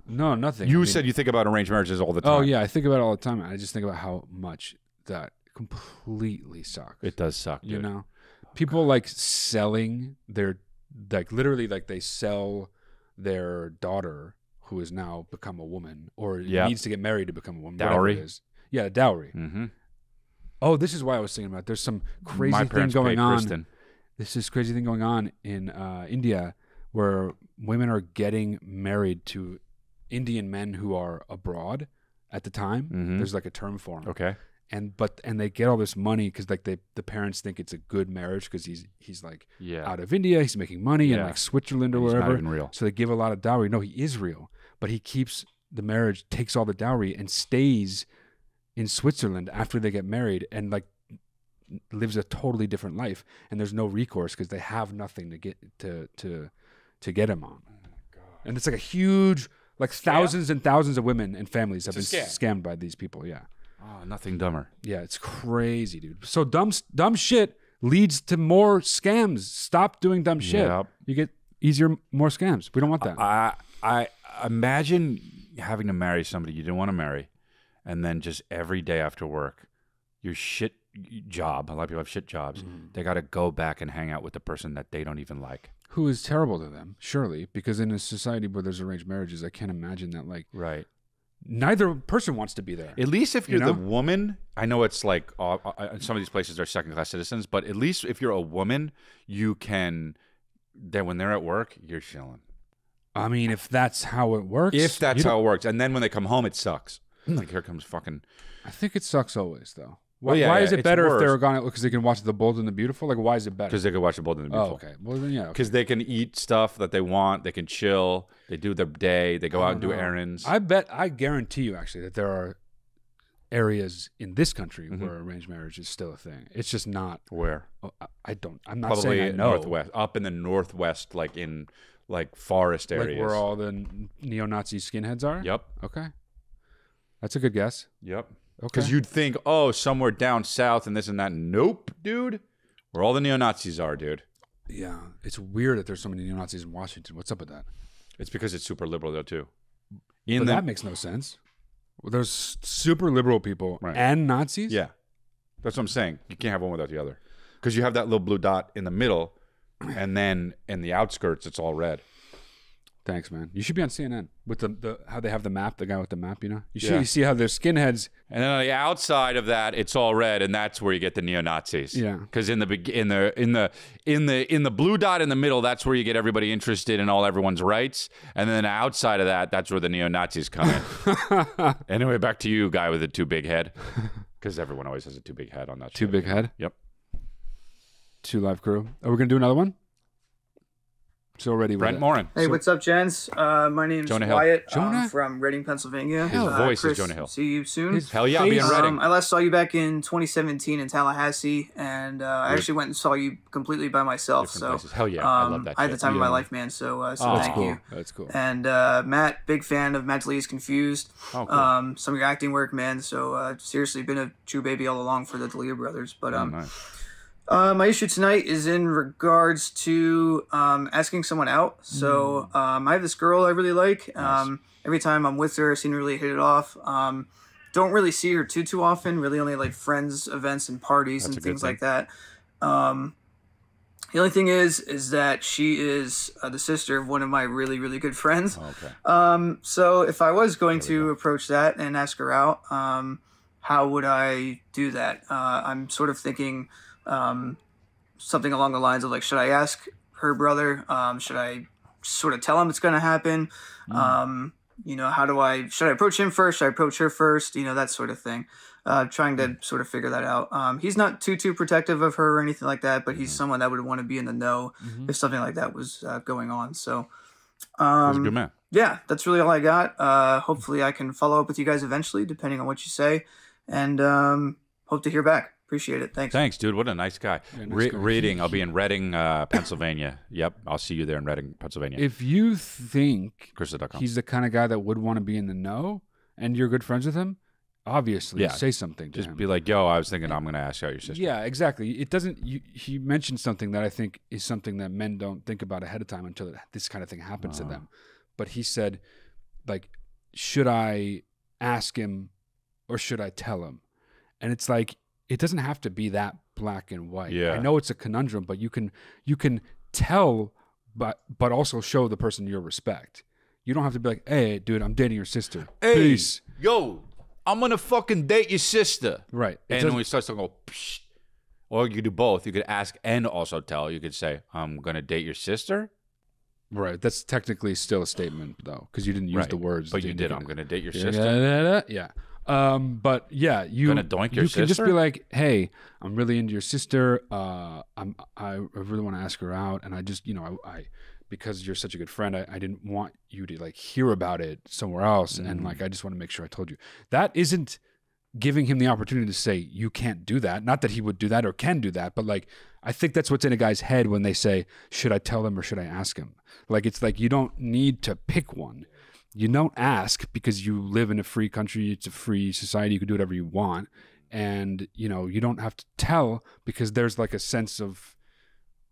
No, nothing. You said you think about arranged marriages all the time. Oh, yeah, I think about it all the time. I just think about how much that completely sucks. It does suck, dude. You know? People selling their, literally, they sell their daughter who has now become a woman or needs to get married to become a woman. Dowry? Yeah, dowry. Mm-hmm. Oh, this is why I was thinking about it. There's some crazy thing going on. This is crazy thing going on in India where women are getting married to Indian men who are abroad at the time. Mm-hmm. There's a term for them. Okay. And they get all this money because the parents think it's a good marriage because he's out of India, he's making money in Switzerland or wherever. Not even real. So they give a lot of dowry. No, he is real, but he keeps the marriage, takes all the dowry, and stays in Switzerland after they get married and lives a totally different life. And there's no recourse because they have nothing to get to get him on. Oh my God. And it's a huge thousands and thousands of women and families have been scammed by these people. Yeah. Oh, nothing dumber. Yeah, it's crazy, dude. So dumb shit leads to more scams. Stop doing dumb shit. Yep. You get more scams. We don't want that. I imagine having to marry somebody you didn't want to marry, and then just every day after work, your shit job. A lot of people have shit jobs. They got to go back and hang out with the person that they don't even like. Who is terrible to them, surely, because in a society where there's arranged marriages, I can't imagine that right. Neither person wants to be there. At least if you're the woman, I know it's some of these places are second-class citizens, but at least if you're a woman, you can, then when they're at work, you're chilling. I mean, if that's how it works. If that's how it works. And then when they come home, it sucks. Here comes fucking... I think it sucks always, though. Why is it better if they're gone because they can watch The Bold and the Beautiful? Why is it better? Because they can watch The Bold and the Beautiful. Oh, okay. Well, then, yeah. Because they can eat stuff that they want. They can chill. They do their day. They go out and do errands. I guarantee you, actually, that there are areas in this country where arranged marriage is still a thing. It's just not. Where? I'm not saying I know. Northwest. Up in the Northwest, in forest areas. Where all the neo-Nazi skinheads are? Yep. Okay. That's a good guess. Yep. Okay. Because you'd think, somewhere down south and this and that. Nope, dude. Where all the neo-Nazis are, dude. Yeah. It's weird that there's so many neo-Nazis in Washington. What's up with that? It's because it's super liberal, though, too. That makes no sense. Well, there's super liberal people and Nazis. Yeah, that's what I'm saying. You can't have one without the other, because you have that little blue dot in the middle, and then in the outskirts it's all red. Thanks, man. You should be on CNN with the how they have the map, the guy with the map, you know? You see how they're skinheads. And then on the outside of that, it's all red, and that's where you get the neo-Nazis. Yeah. Because in the blue dot in the middle, that's where you get everybody interested in everyone's rights. And then outside of that, that's where the neo-Nazis come in. Anyway, back to you, guy with the too big head. Because everyone always has a too big head on that show. Too big head? Yep. 2 Live Crew. Are we going to do another one? So ready with Brent Morin. Hey, what's up, gents? My name's Jonah Hill. Wyatt. Jonah? I'm from Reading, Pennsylvania. His voice Chris, is Jonah Hill. See you soon. Hell yeah, I'll be in Reading. I last saw you back in 2017 in Tallahassee, and I actually went and saw you completely by myself. Different So places. Hell yeah, I love that I had the shit. time of my life, man. So thank you. That's cool. And Matt, big fan of Matt Lee's Confused. Oh, cool. Some of your acting work, man. So seriously, been a true baby all along for the D'Elia brothers. But Nice. my issue tonight is in regards to asking someone out. So I have this girl I really like. Nice. Every time I'm with her, I seem to really hit it off. Don't really see her too often. Really only like friends, events, and parties and things like that. The only thing is that she is the sister of one of my really, really good friends. Okay. So if I was going to approach that and ask her out, how would I do that? I'm sort of thinking something along the lines of like, should I ask her brother? Should I sort of tell him it's going to happen? You know, should I approach him first? Should I approach her first? You know, that sort of thing. Trying to sort of figure that out. He's not too protective of her or anything like that, but he's someone that would want to be in the know if something like that was going on. So, He's a good man. yeah, that's really all I got. Hopefully I can follow up with you guys eventually, depending on what you say, and hope to hear back. Appreciate it. Thanks. Thanks, dude. What a nice guy. Yeah, nice guy. Reading. I'll be in Reading, Pennsylvania. Yep. I'll see you there in Reading, Pennsylvania. If you think Krista.com. he's the kind of guy that would want to be in the know and you're good friends with him, obviously say something to Just him. be like, yo, I was thinking I'm going to ask out your sister. Yeah, exactly. It doesn't. He mentioned something that I think is something that men don't think about ahead of time until this kind of thing happens to them. But he said, like, should I ask him or should I tell him? And it's like, it doesn't have to be that black and white. Yeah. I know it's a conundrum, but you can tell, but also show the person your respect. You don't have to be like, hey, dude, I'm dating your sister. Hey, Peace. yo, I'm going to fucking date your sister. Right. And when he starts to go, psh, or you could do both. You could ask and also tell. You could say, I'm going to date your sister. Right. That's technically still a statement, though, because you didn't use the words. But you did. I'm going to date your sister. Yeah. But yeah, you gonna doink your can just sister? be like, hey, I'm really into your sister. I really want to ask her out, and I just, I because you're such a good friend, I didn't want you to like hear about it somewhere else, and like I just want to make sure I told you. That isn't giving him the opportunity to say you can't do that. Not that he would do that or can do that, but like I think that's what's in a guy's head when they say, should I tell him or should I ask him? Like it's like you don't need to pick one. You don't ask because you live in a free country. It's a free society. You can do whatever you want. And, you don't have to tell because there's like a sense of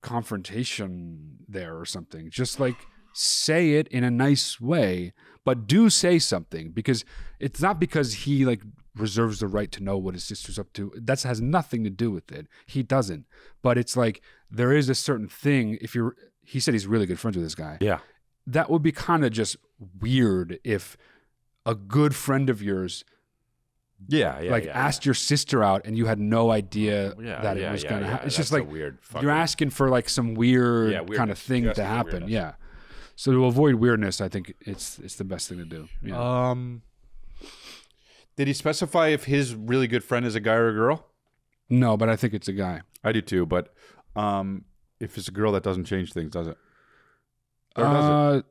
confrontation there or something. Just like say it in a nice way, but do say something because it's not because he like reserves the right to know what his sister's up to. That has nothing to do with it. He doesn't. But it's like there is a certain thing. He said he's really good friends with this guy. Yeah. That would be kind of just weird if a good friend of yours asked your sister out and you had no idea that it was going to happen. It's just like weird you're asking for like some weird kind of thing to happen. Yeah. So to avoid weirdness, I think it's the best thing to do. Yeah. Did he specify if his really good friend is a guy or a girl? No, but I think it's a guy. I do too, but if it's a girl, that doesn't change things, does it? Or does it?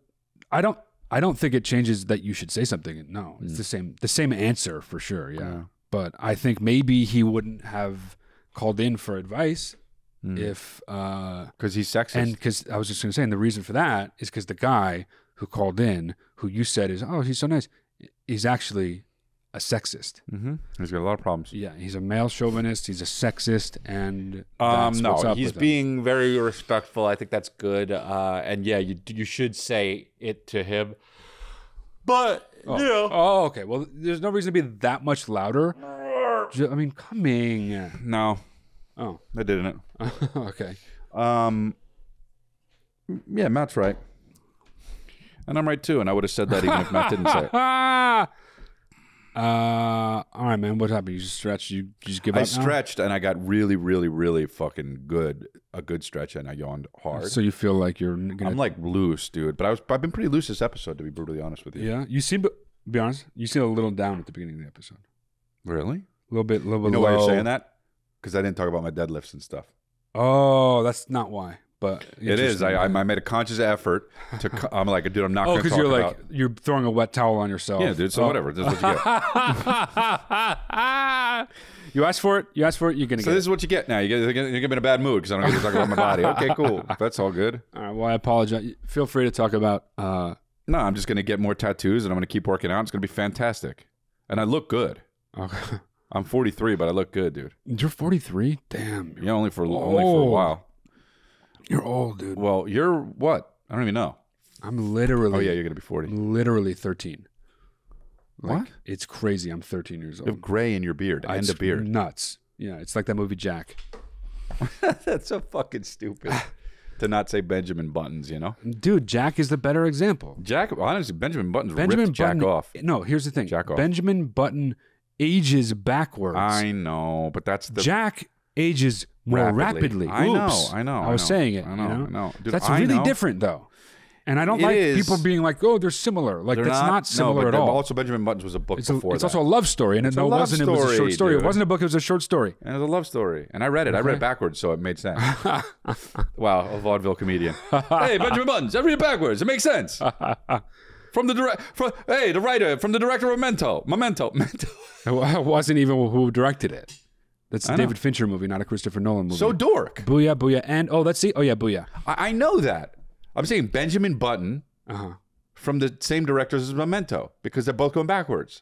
I don't think it changes that you should say something. No, it's the same answer for sure. Yeah. But I think maybe he wouldn't have called in for advice if because he's sexist. And because I was just going to say, and the reason for that is because the guy who called in, who you said is, oh, he's so nice, is actually a sexist. Mm-hmm. He's got a lot of problems. Yeah, he's a male chauvinist. He's a sexist, and he's being very respectful. I think that's good. And yeah, you should say it to him. But, oh. you know. Oh, okay. Well, there's no reason to be that much louder. I mean, coming. No. Oh. I didn't. Okay. Yeah, Matt's right. And I'm right, too. And I would have said that even if Matt didn't say it. All right, man. What happened? You just stretched? You just give up I stretched, and I got really, really, really fucking good. A good stretch, and I yawned hard. So you feel like you're gonna... I'm like loose, dude. But I've been pretty loose this episode, to be brutally honest with you. Yeah? You seem, be honest, you seem a little down at the beginning of the episode. Really? A little bit You know low. why you're saying that? Because I didn't talk about my deadlifts and stuff. Oh, that's not why. But it is. I made a conscious effort to. I'm like, dude, I'm not going to talk you're like about. you're throwing a wet towel on yourself. Yeah, dude. So whatever. This is what you get. You asked for it. You asked for it. You're gonna. So this is what you get now. You're gonna be in a bad mood because I don't get to talk about my body. Okay, cool. That's all good. All right. Well, I apologize. Feel free to talk about. No, I'm just gonna get more tattoos and I'm gonna keep working out. It's gonna be fantastic, and I look good. Okay. I'm 43, but I look good, dude. You're 43. Damn. Yeah, only for a while. You're old, dude. Well, you're what? I don't even know. I'm literally. Oh yeah, you're gonna be 40. Literally 13. Like, What? It's crazy. I'm 13 years old. You have gray in your beard and a beard. Nuts. Yeah, it's like that movie Jack. That's so fucking stupid. To not say Benjamin Buttons, you know? Dude, Jack is the better example. Jack, honestly, Benjamin Buttons ripped Jack off. No, here's the thing. Jack off. Benjamin Button ages backwards. I know, but that's the... Jack ages more rapidly. I know. I was saying it. I know. Dude, that's really different, though. And I don't like people being like, oh, they're similar. Like, that's not similar at all. Also, Benjamin Buttons was a book before It's also a love story, and it wasn't a short story. Dude. It wasn't a book, it was a short story. And it was a love story. And I read it. Okay. I read it backwards, so it made sense. Wow, a vaudeville comedian. Hey, Benjamin Buttons, I read it backwards. It makes sense. From the writer, from the director of Memento. It wasn't even who directed it. That's a David Fincher movie, not a Christopher Nolan movie. So dork. Booyah, booyah. And, let's see. Oh, yeah, booyah. I know that. I'm saying Benjamin Button from the same directors as Memento because they're both going backwards.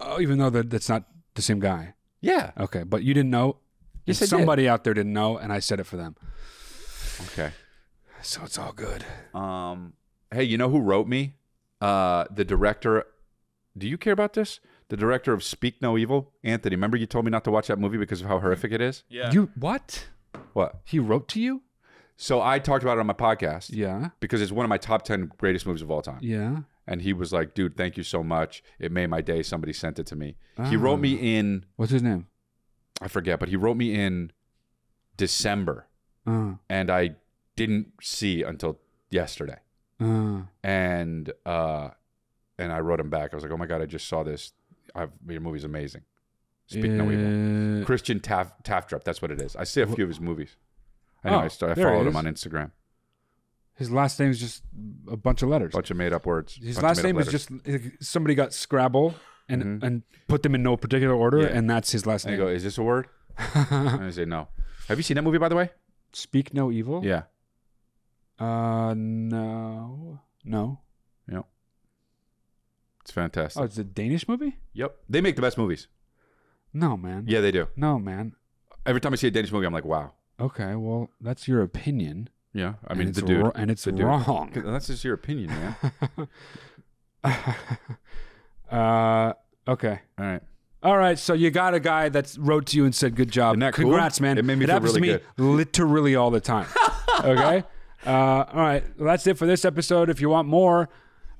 Oh, even though that's not the same guy. Yeah. Okay, but you didn't know? Yes, somebody out there didn't know, and I said it for them. Okay. So it's all good. Hey, you know who wrote me? The director. Do you care about this? The director of Speak No Evil, Anthony. Remember you told me not to watch that movie because of how horrific it is? Yeah. What? What? He wrote to you? So I talked about it on my podcast. Yeah. Because it's one of my top 10 greatest movies of all time. Yeah. And he was like, dude, thank you so much. It made my day. Somebody sent it to me. He wrote me in... What's his name? I forget, but he wrote me in December. And I didn't see until yesterday. And I wrote him back. I was like, oh my God, I just saw this. Your movie's amazing. Speak No Evil. Christian Taftrup, that's what it is. I see a few of his movies. Anyway, I followed him on Instagram. His last name is just a bunch of letters. Bunch of made up words. His last name is just somebody got Scrabble and put them in no particular order, and that's his last name. And I go, is this a word? And I say no. Have you seen that movie, by the way? Speak No Evil? Yeah. No. Yep. It's fantastic. Oh, it's a Danish movie? Yep. They make the best movies. No, man. Yeah, they do. No, man. Every time I see a Danish movie, I'm like, wow. Okay, well, that's your opinion. Yeah, I mean, the dude. And it's wrong. That's just your opinion, man. Okay. All right, so you got a guy that wrote to you and said, good job. Isn't that cool? Congrats, man. It made me feel happens really to me literally all the time. Okay? All right, well, that's it for this episode. If you want more,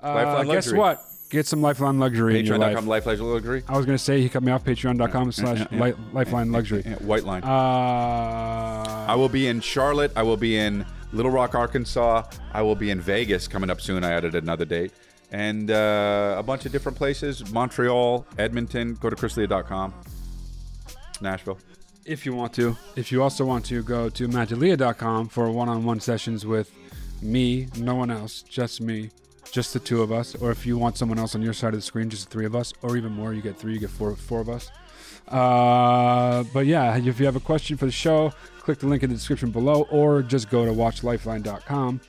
guess what? Get some Lifeline Luxury in your life. Patreon.com Lifeline Luxury. I was going to say, he cut me off, patreon.com/Lifeline Luxury. Whiteline. I will be in Charlotte. I will be in Little Rock, Arkansas. I will be in Vegas coming up soon. I added another date. And a bunch of different places. Montreal, Edmonton. Go to chrisleah.com. Nashville. If you want to. If you also want to, go to mattdelia.com for one-on-one sessions with me, no one else, just me. Just the two of us, or if you want someone else on your side of the screen, just the three of us, or even more, you get three, you get four of us. But yeah, if you have a question for the show, click the link in the description below, or just go to watchlifeline.com,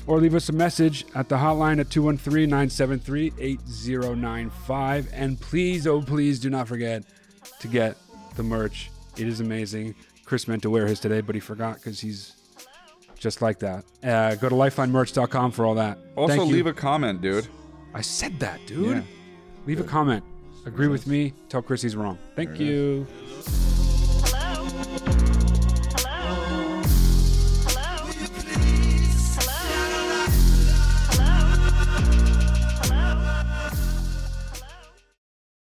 or leave us a message at the hotline at 213-973-8095. And please, oh please, do not forget to get the merch. It is amazing. Chris meant to wear his today, but he forgot because he's just like that. Go to lifelinemerch.com for all that. Also, leave a comment, dude. I said that, dude. Yeah. Leave a comment. Agree with me. Tell Chris he's wrong. Thank you.